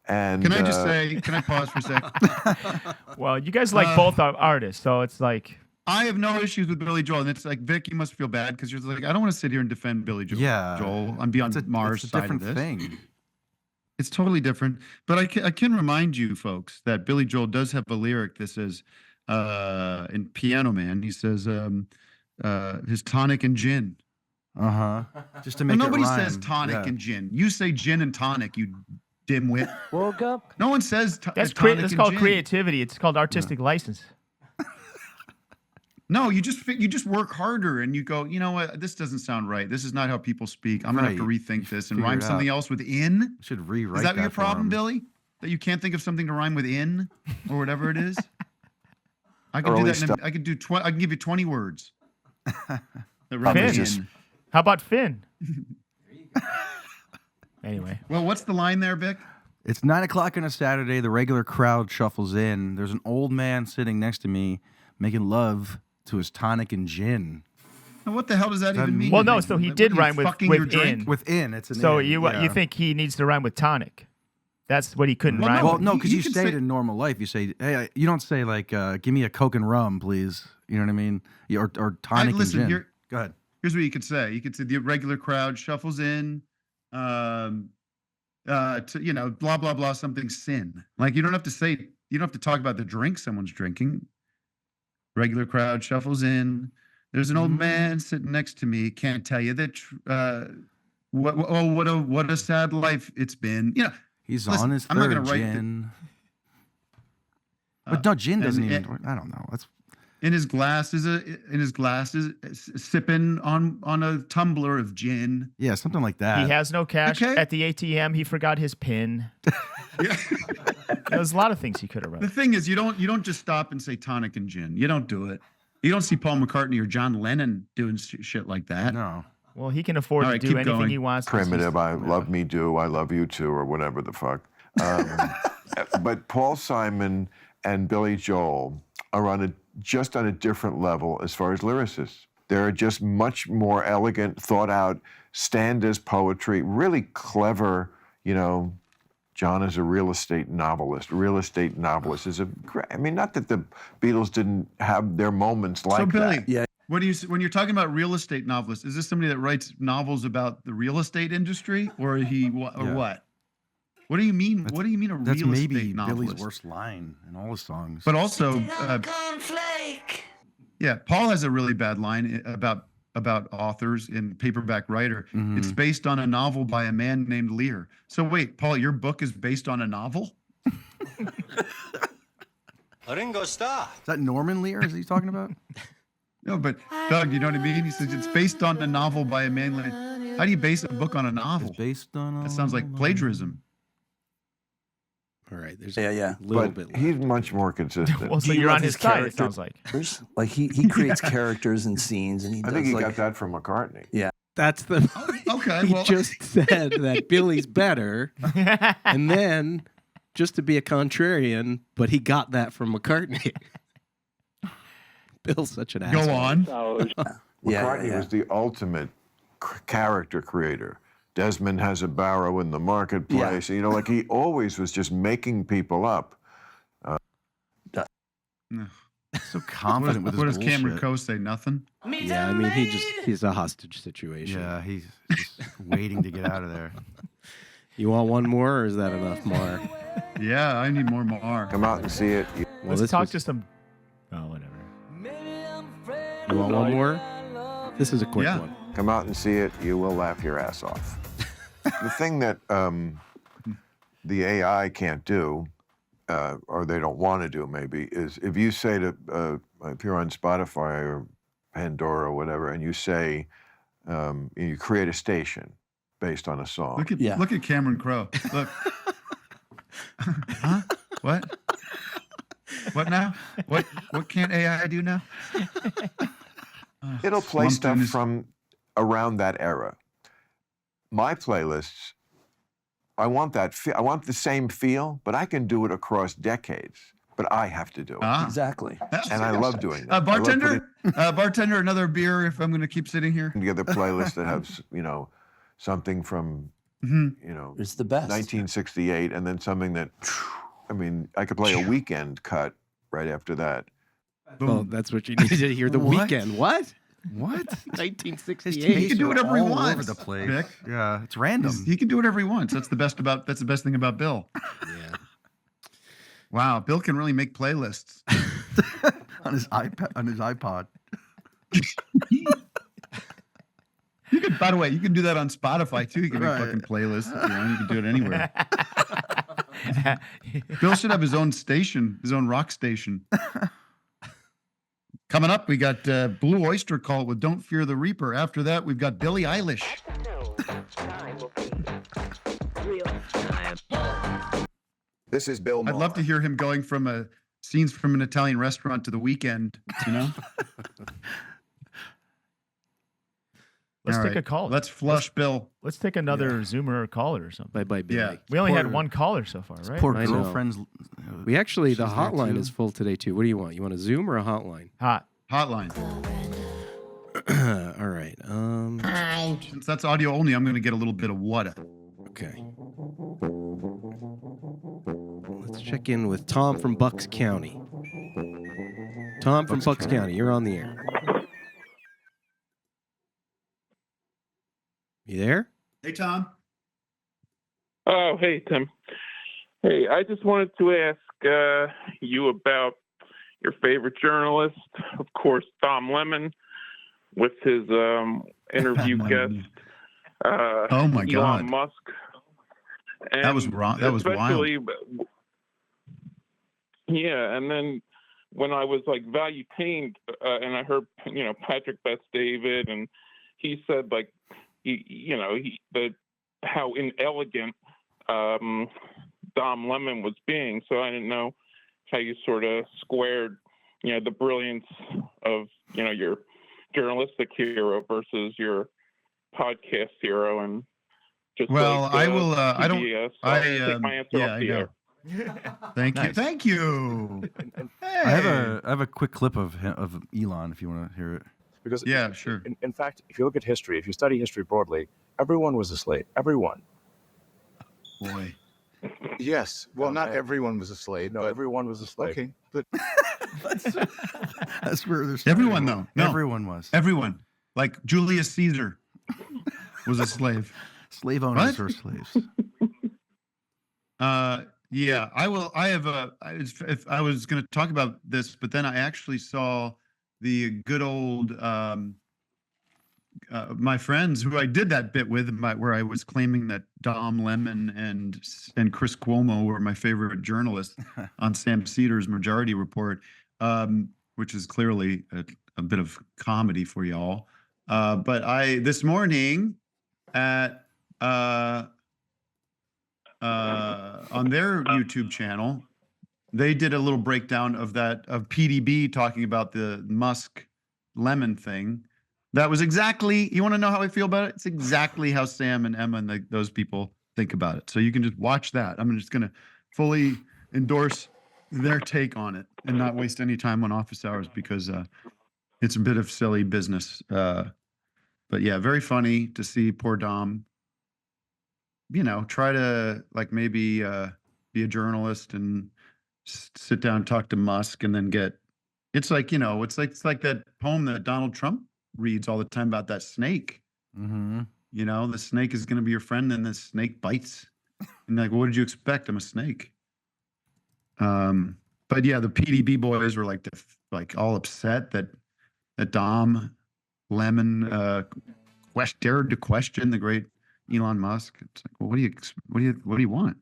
And Can I just say, can I pause for a sec? Well, you guys like both are artists, so it's like. I have no issues with Billy Joel, and it's like, Vic, you must feel bad because you're like, I don't want to sit here and defend Billy Joel. Yeah. Joel, I'm beyond Mars It's a side different of this. thing. It's totally different. But I can remind you, folks, that Billy Joel does have a lyric that says, in Piano Man, he says, his tonic and gin. Just to Well, make nobody it rhyme. says tonic Yeah. and gin. You say gin and tonic, you dimwit. Woke up. No one says That's tonic that's and called gin. creativity. It's called artistic license. No, you just work harder and you go, you know what? This doesn't sound right. This is not how people speak. I'm gonna have to Right. rethink this and Figure rhyme it something out. else with in. Should rewrite Is that your for problem, him. Billy? That you can't think of something to rhyme with in or whatever it is? I can do Early that. stuff. I can do. I can give you 20 words. That rhyme Finn. with just- in. How about Finn? Anyway. Well, what's the line there, Vic? It's 9 o'clock on a Saturday. The regular crowd shuffles in. There's an old man sitting next to me making love to his tonic and gin. Now, what the hell does that even mean? Well, no, so he did rhyme with in. Within, it's an So in, you yeah. you think he needs to rhyme with tonic? That's what he couldn't rhyme Well, with. no, because you can say say- it in normal life. You say, hey, you don't say like, give me a Coke and rum, please. You know what I mean? Or tonic listen, and gin. here- Go ahead. Here's what you could say. You could say the regular crowd shuffles in, to, blah, blah, blah, something sin. Like, you don't have to talk about the drink someone's drinking. Regular crowd shuffles in. There's an old man sitting next to me. Can't tell you that, what a sad life it's been. You know, He's listen, on his I'm not third gonna write the- gin. But no, gin doesn't and- even. I don't know. That's in his glass is sipping on a tumbler of gin. yeah, something like that. He has no cash Okay. at the ATM. He forgot his PIN. There's a lot of things he could have The wrote. thing is, you don't just stop and say tonic and gin. You don't do it. You don't see Paul McCartney or John Lennon doing shit like that. No. Well, he can afford All to right, do keep anything going. he wants. 'cause he's- Primitive, I love me do, I love you too, or whatever the fuck. But Paul Simon and Billy Joel are just on a different level as far as lyricists. They're just much more elegant, thought out, stand-as poetry, really clever, John is a real estate novelist. Real estate novelist is not that the Beatles didn't have their moments like So Billy, that. Yeah. what do you when you're talking about real estate novelist? Is this somebody that writes novels about the real estate industry, or what? What do you mean? What do you mean a That's real maybe estate novelist? Billy's worst line in all his songs. But also, yeah, Paul has a really bad line about authors in Paperback Writer. Mhm. It's based on a novel by a man named Lear. So wait, Paul, your book is based on a novel? Is that Norman Lear? Is he talking about? No, but Doug, you know what I mean? He says it's based on a novel by a man named. How do you base a book on a novel? It's based on. That sounds like plagiarism. All right, there's Yeah. a little But bit. he's much more consistent. Well, so Do you you're love on his his side, it character? sounds like. Like he creates characters and scenes, and he I does think he like got that from McCartney. That's the. Okay, he well, just said that Billy's better, and then just to be a contrarian, but he got that from McCartney. Bill's such an asshole. go on. McCartney was the ultimate character creator. Desmond has a barrow in the marketplace. He always was just making people up. So confident with his What does bullshit. Cameron Coe say? Nothing? Yeah, I mean he's a hostage situation. Yeah, he's just waiting to get out of there. You want one more, or is that enough, Mar? Yeah, I need more Mar. Come out and see it. Well, Let's this talk was- to some. Oh, whatever. You want one more? This is a quick Yeah. one. Come out and see it. You will laugh your ass off. The thing that the AI can't do, or they don't want to do maybe, is if you say to, if you're on Spotify or Pandora or whatever, and you say, you create a station based on a song. Look at Cameron Crowe. Look. Huh? What? What now? What can't AI do now? It'll play Slumped stuff in his- from around that era. My playlists, I want I want the same feel, but I can do it across decades. But I have to do it. Ah. exactly. And I love doing that. Bartender, bartender, another beer if I'm going to keep sitting here. Together playlists that have, something from, It's the best. 1968, and then something that, I could play a weekend cut right after that. Well, that's what you need to hear. The What? weekend. What? What? 1968. He can do whatever he all wants. over the place. Vic. Yeah, it's random. He can do whatever he wants. That's the best thing about Bill. Yeah. Wow, Bill can really make playlists. on his iPod. You can, by the way, you can do that on Spotify too. You can make Right. fucking playlists. You can do it anywhere. Bill should have his own station, his own rock station. Coming up, we got Blue Oyster Cult with "Don't Fear the Reaper." After that, we've got Billie Eilish. This is Bill Maher. I'd love to hear him going from scenes from an Italian restaurant to The Weeknd. Let's All take a right. call. Let's flush Bill. Let's take another Zoomer or caller or something. Bye, Billy. Yeah. We only had Poor- one caller so far, right? Poor I know. girlfriend's. We actually, the she's there hotline too. is full today too. What do you want? You want a Zoom or a hotline? Hotline. All right. Hi. Since that's audio only, I'm going to get a little bit of water. Okay. Let's check in with Tom from Bucks County. Tom from Bucks County, you're on the air. You there? Hey, Tom. Oh, hey, Tim. Hey, I just wanted to ask you about your favorite journalist, of course, Tom Lemon, with his interview guest, Oh my Elon God. Musk. And That was wrong. That was wild. especially, yeah, and then when I was like value tamed, and I heard Patrick Betts David, and he said like how inelegant Dom Lemon was being. So I didn't know how you sort of squared the brilliance of your journalistic hero versus your podcast hero, and just Well, like, I will. I don't. PBS. I take my answer yeah, off I the know. air. Thank you. Nice. Thank you. I have a quick clip of Elon if you want to hear it. Because Yeah, sure. in fact, if you look at history, if you study history broadly, everyone was a slave. Everyone. Boy. Yes. Well, not everyone was a slave. No, but, everyone was a slave. Okay, but That's where there's Everyone though. No. Everyone was. Everyone. Like Julius Caesar was a slave. Slave owners What? were slaves. Yeah, I will. I have a. If I was going to talk about this, but then I actually saw the good old my friends who I did that bit with, where I was claiming that Dom Lemon and Chris Cuomo were my favorite journalists on Sam Cedar's Majority Report, which is clearly a bit of comedy for y'all. But this morning at on their YouTube channel, they did a little breakdown of PDB talking about the Musk Lemon thing. That was exactly, you want to know how I feel about it? It's exactly how Sam and Emma and those people think about it. So you can just watch that. I'm just going to fully endorse their take on it and not waste any time on office hours because it's a bit of silly business. But yeah, very funny to see poor Dom, try to like maybe be a journalist and sit down and talk to Musk and then it's like that poem that Donald Trump reads all the time about that snake. Mm-hmm. The snake is going to be your friend and the snake bites. And like, what did you expect? I'm a snake. But yeah, the PDB boys were like all upset that Dom Lemon dared to question the great Elon Musk. It's like, well, what do you want?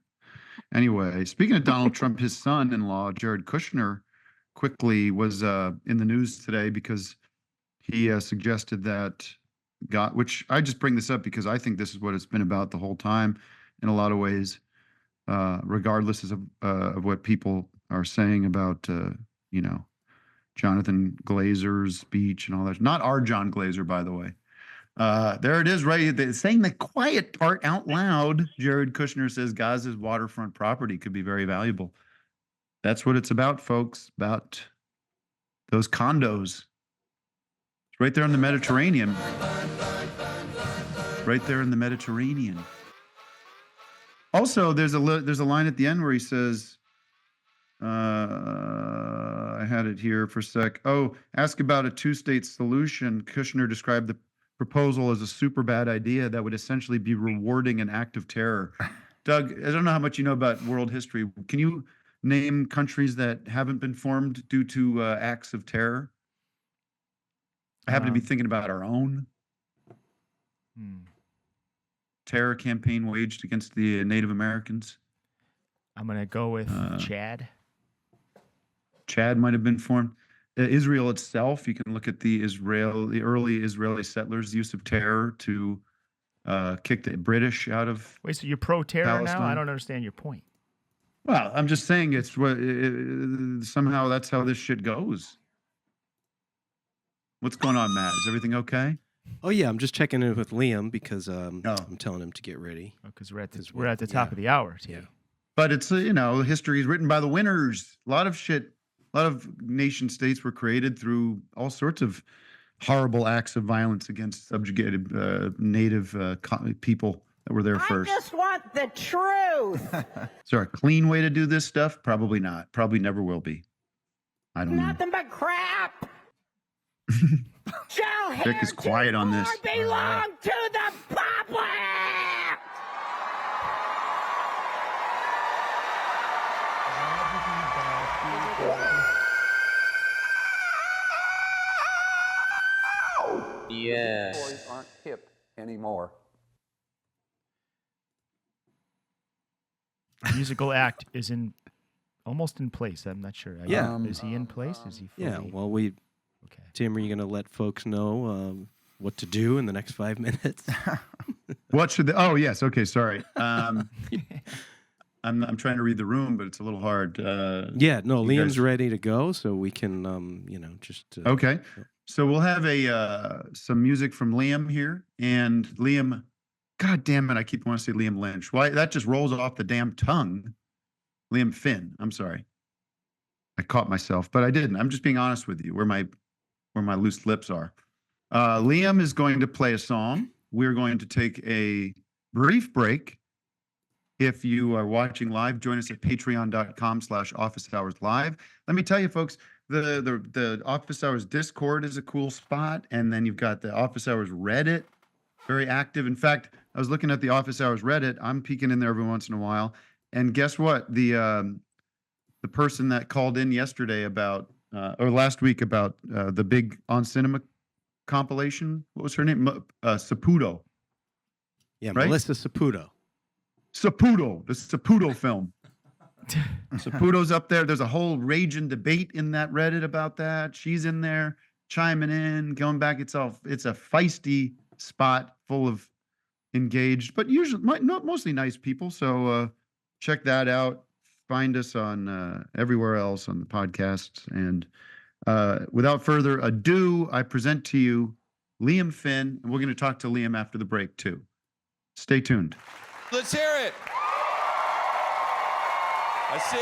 Anyway, speaking of Donald Trump, his son-in-law, Jared Kushner, quickly was in the news today because he suggested that which I just bring this up because I think this is what it's been about the whole time in a lot of ways, regardless of what people are saying about, Jonathan Glazer's speech and all that. Not our John Glazer, by the way. There it is, right? Saying the quiet part out loud. Jared Kushner says Gaza's waterfront property could be very valuable. That's what it's about, folks. About those condos. It's right there in the Mediterranean. Right there in the Mediterranean. Also, there's a line at the end where he says, I had it here for a sec. Oh, ask about a two-state solution. Kushner described the proposal as a super bad idea that would essentially be rewarding an act of terror. Doug, I don't know how much you know about world history. Can you name countries that haven't been formed due to acts of terror? I happen to be thinking about our own terror campaign waged against the Native Americans. I'm going to go with Chad. Chad might have been formed. Israel itself, you can look at the early Israeli settlers' use of terror to kick the British out of. Wait, so you're pro-terror Palestine. now? I don't understand your point. Well, I'm just saying it's somehow that's how this shit goes. What's going on, Matt? Is everything okay? Oh yeah, I'm just checking in with Liam because I'm telling him to get ready. Because we're at the top of the hour. Too. Yeah. But it's history is written by the winners. A lot of nation states were created through all sorts of horrible acts of violence against subjugated native people that were there first. I just want the truth. Is there a clean way to do this stuff? Probably not. Probably never will be. I don't know. Nothing but crap. Shall Vic is quiet on this. belong to the public. Yes. Toys aren't hip anymore. Musical act is almost in place. I'm not sure. Is he in place? Is he fully? Yeah. Well, Tim, are you going to let folks know what to do in the next 5 minutes? What should they? Oh yes. Okay. Sorry. I'm trying to read the room, but it's a little hard. Liam's ready to go, so we can just. Okay. So we'll have some music from Liam here, and Liam. God damn it! I keep wanting to say Liam Lynch. Why that just rolls off the damn tongue. Liam Finn. I'm sorry. I caught myself, but I didn't. I'm just being honest with you. Where my loose lips are. Liam is going to play a song. We're going to take a brief break. If you are watching live, join us at patreon.com/officeHoursLive. Let me tell you, folks, the Office Hours Discord is a cool spot, and then you've got the Office Hours Reddit, very active. In fact, I was looking at the Office Hours Reddit. I'm peeking in there every once in a while, and guess what? The person that called in yesterday about or last week about the big On Cinema compilation. What was her name? Saputo. Yeah, right? Melissa Saputo. Saputo, the Saputo film. Saputo's up there. There's a whole raging debate in that Reddit about that. She's in there chiming in, going back. It's a feisty spot full of engaged, but usually mostly nice people. So check that out. Find us on everywhere else on the podcasts. And without further ado, I present to you Liam Finn, and we're going to talk to Liam after the break too. Stay tuned. Let's hear it. I see.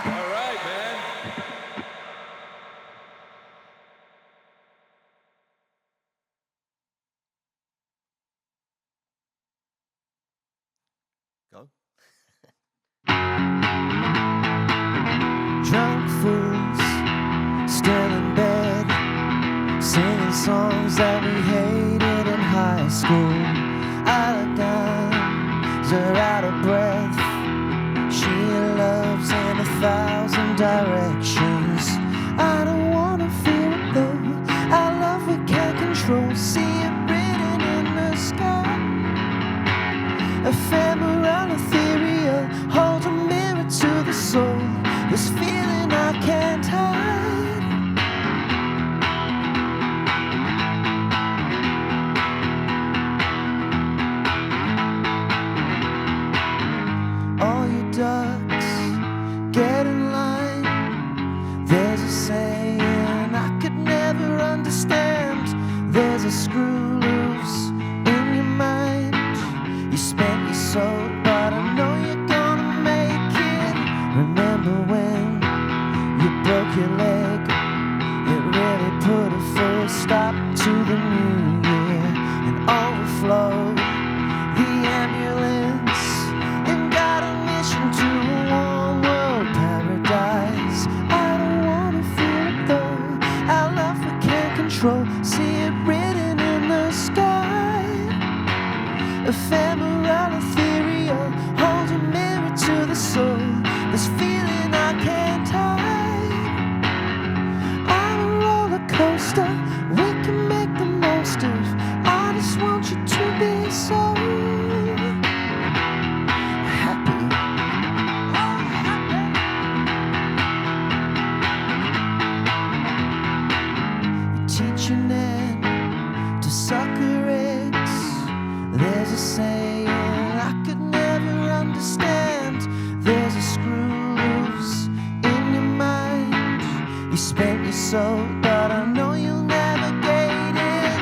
All right, man. Go. Drunk fools, still in bed, singing songs that we hated in high school. Out of guns, are out of breath. She loves in 1,000 directions. I don't wanna feel it though. Our love we can't control. See it written in the sky. Ephemeral, ethereal, hold a mirror to the soul. This feeling I can't hide. All you ducks, get in line. There's a saying I could never understand. There's a screw loose in your mind. You spent your soul, but I know you're gonna make it. Remember when you broke your leg? It really put a full stop to the new year and overflowed the ambulance and got a mission to a warm world paradise. I don't wanna feel it though. Our love we can't control. See it written in the sky. Ephemeral, ethereal, hold a mirror to the soul. This feeling I can't hide. I'm a roller coaster, we can make the most of. I just want you to be so happy. You're teaching Ed to suck her eggs. There's a saying I could never understand. There's a screw loose in your mind. You spent your soul, but I know you'll navigate it.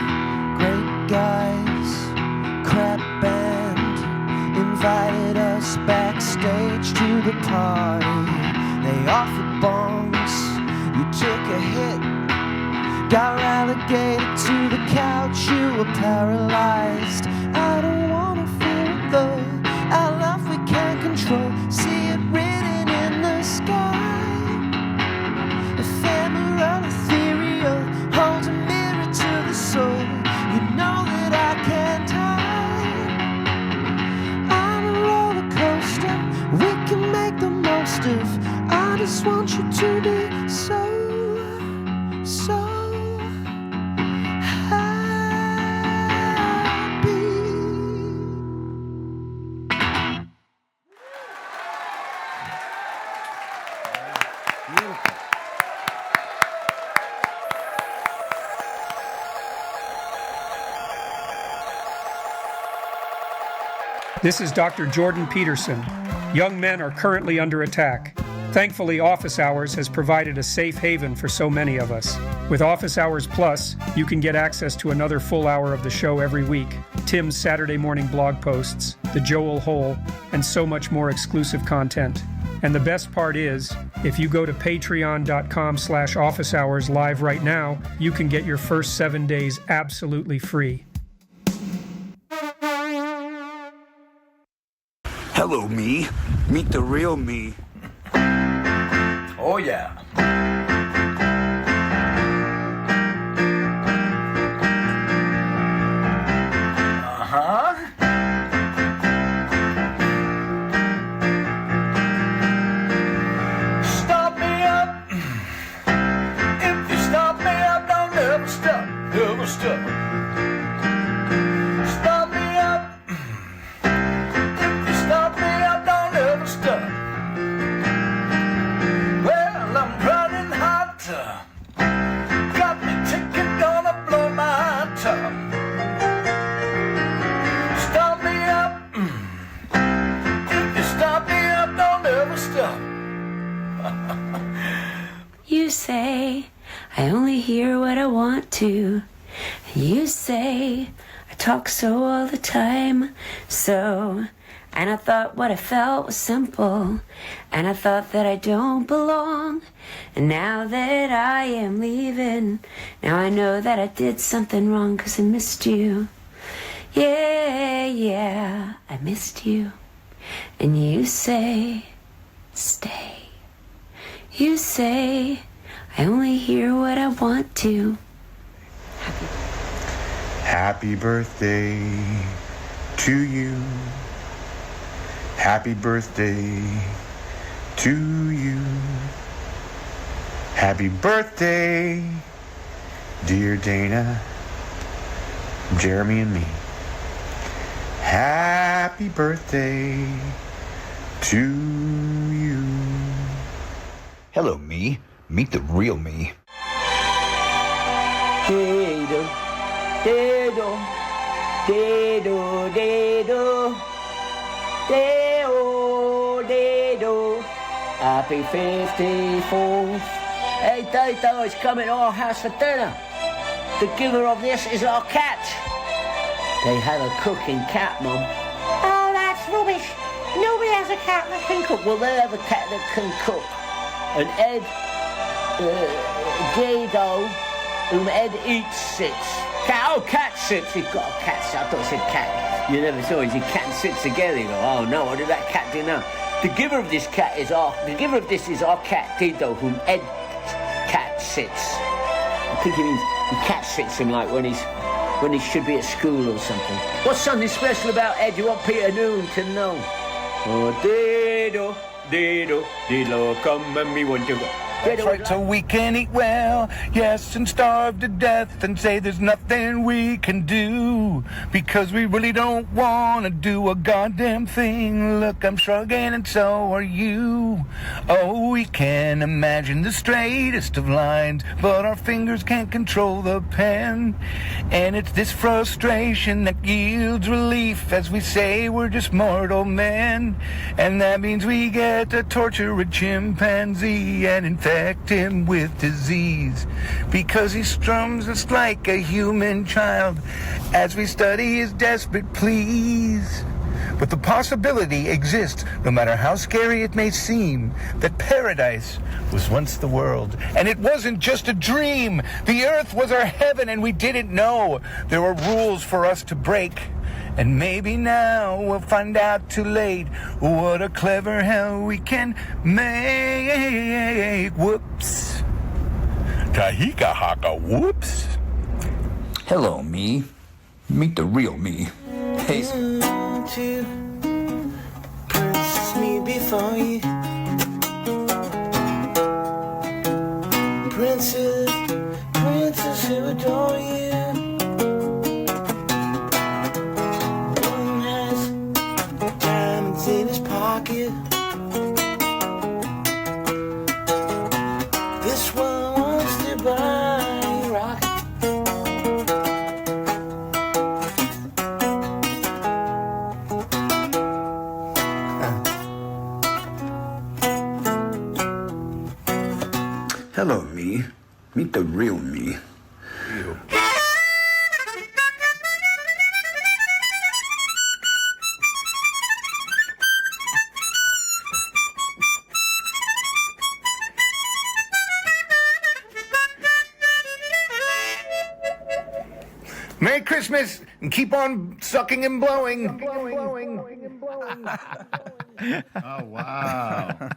party. They offered bongs, you took a hit. Got relegated to the couch, you were paralyzed. I don't wanna feel it though. Our love we can't control. See it written in the sky. Ephemeral, ethereal, holds a mirror to the soul. You know that I can't hide. I'm a roller coaster, we can make the most of. I just want you to be so This is Dr. Jordan Peterson. Young men are currently under attack. Thankfully, Office Hours has provided a safe haven for so many of us. With Office Hours Plus, you can get access to another full hour of the show every week, Tim's Saturday morning blog posts, the Joel Hole, and so much more exclusive content. And the best part is, if you go to patreon.com/officehours live right now, you can get your first 7 days absolutely free. Hello, me. Meet the real me. Oh, yeah. Uh-huh. Stop me up. If you stop me up, don't never stop. Never stop. Stop me up. If you stop me up, don't ever stop. Well, I'm running hot. Got me ticking, gonna blow my top. Stop me up. If you stop me up, don't ever stop. You say, I only hear what I want to. And you say, I talk so all the time. So, and I thought what I felt was simple. And I thought that I don't belong. And now that I am leaving, now I know that I did something wrong 'cause I missed you. Yeah, I missed you. And you say, stay. You say, I only hear what I want to. Happy birthday to you. Happy birthday to you. Happy birthday, dear Dana, Jeremy and me. Happy birthday to you. Hello, me. Meet the real me. Dedo, dedo, dedo, dedo, dedo, dedo. Happy 54th. Hey, Dodo is coming to our house for dinner. The giver of this is our cat. They have a cooking cat, Mum. Oh, that's rubbish. Nobody has a cat that can cook. Well, they have a cat that can cook. And Ed, Dado, whom Ed eats, sits. Cat sits. He's got a cat. I thought it said cat. You never saw it. He cat and sits together. You go, oh no, what did that cat do now? The giver of this is our cat, Dido, whom Ed cat sits. I think he means he cat sits him like when he should be at school or something. What's something special about Ed you want Peter Noon to know? Oh, Dido, Dido, Dido, come and me want you go. That's right, so we can eat well, yes, and starve to death and say there's nothing we can do because we really don't want to do a goddamn thing. Look, I'm shrugging and so are you. Oh, we can imagine the straightest of lines, but our fingers can't control the pen. And it's this frustration that yields relief as we say we're just mortal men. And that means we get to torture a chimpanzee and infect him with disease because he strums us like a human child as we study his desperate pleas. But the possibility exists, no matter how scary it may seem, that paradise was once the world. And it wasn't just a dream. The earth was our heaven and we didn't know. There were rules for us to break. And maybe now we'll find out too late what a clever hell we can make. Whoops. Kahika haka whoops. Hello, me. Meet the real me. Hey. To princess me before you. Princess who adore you. One has diamonds in his pocket. This one wants to buy a rocket. Hello, me. Meet the real me. Merry Christmas and keep on sucking and blowing. Oh, wow.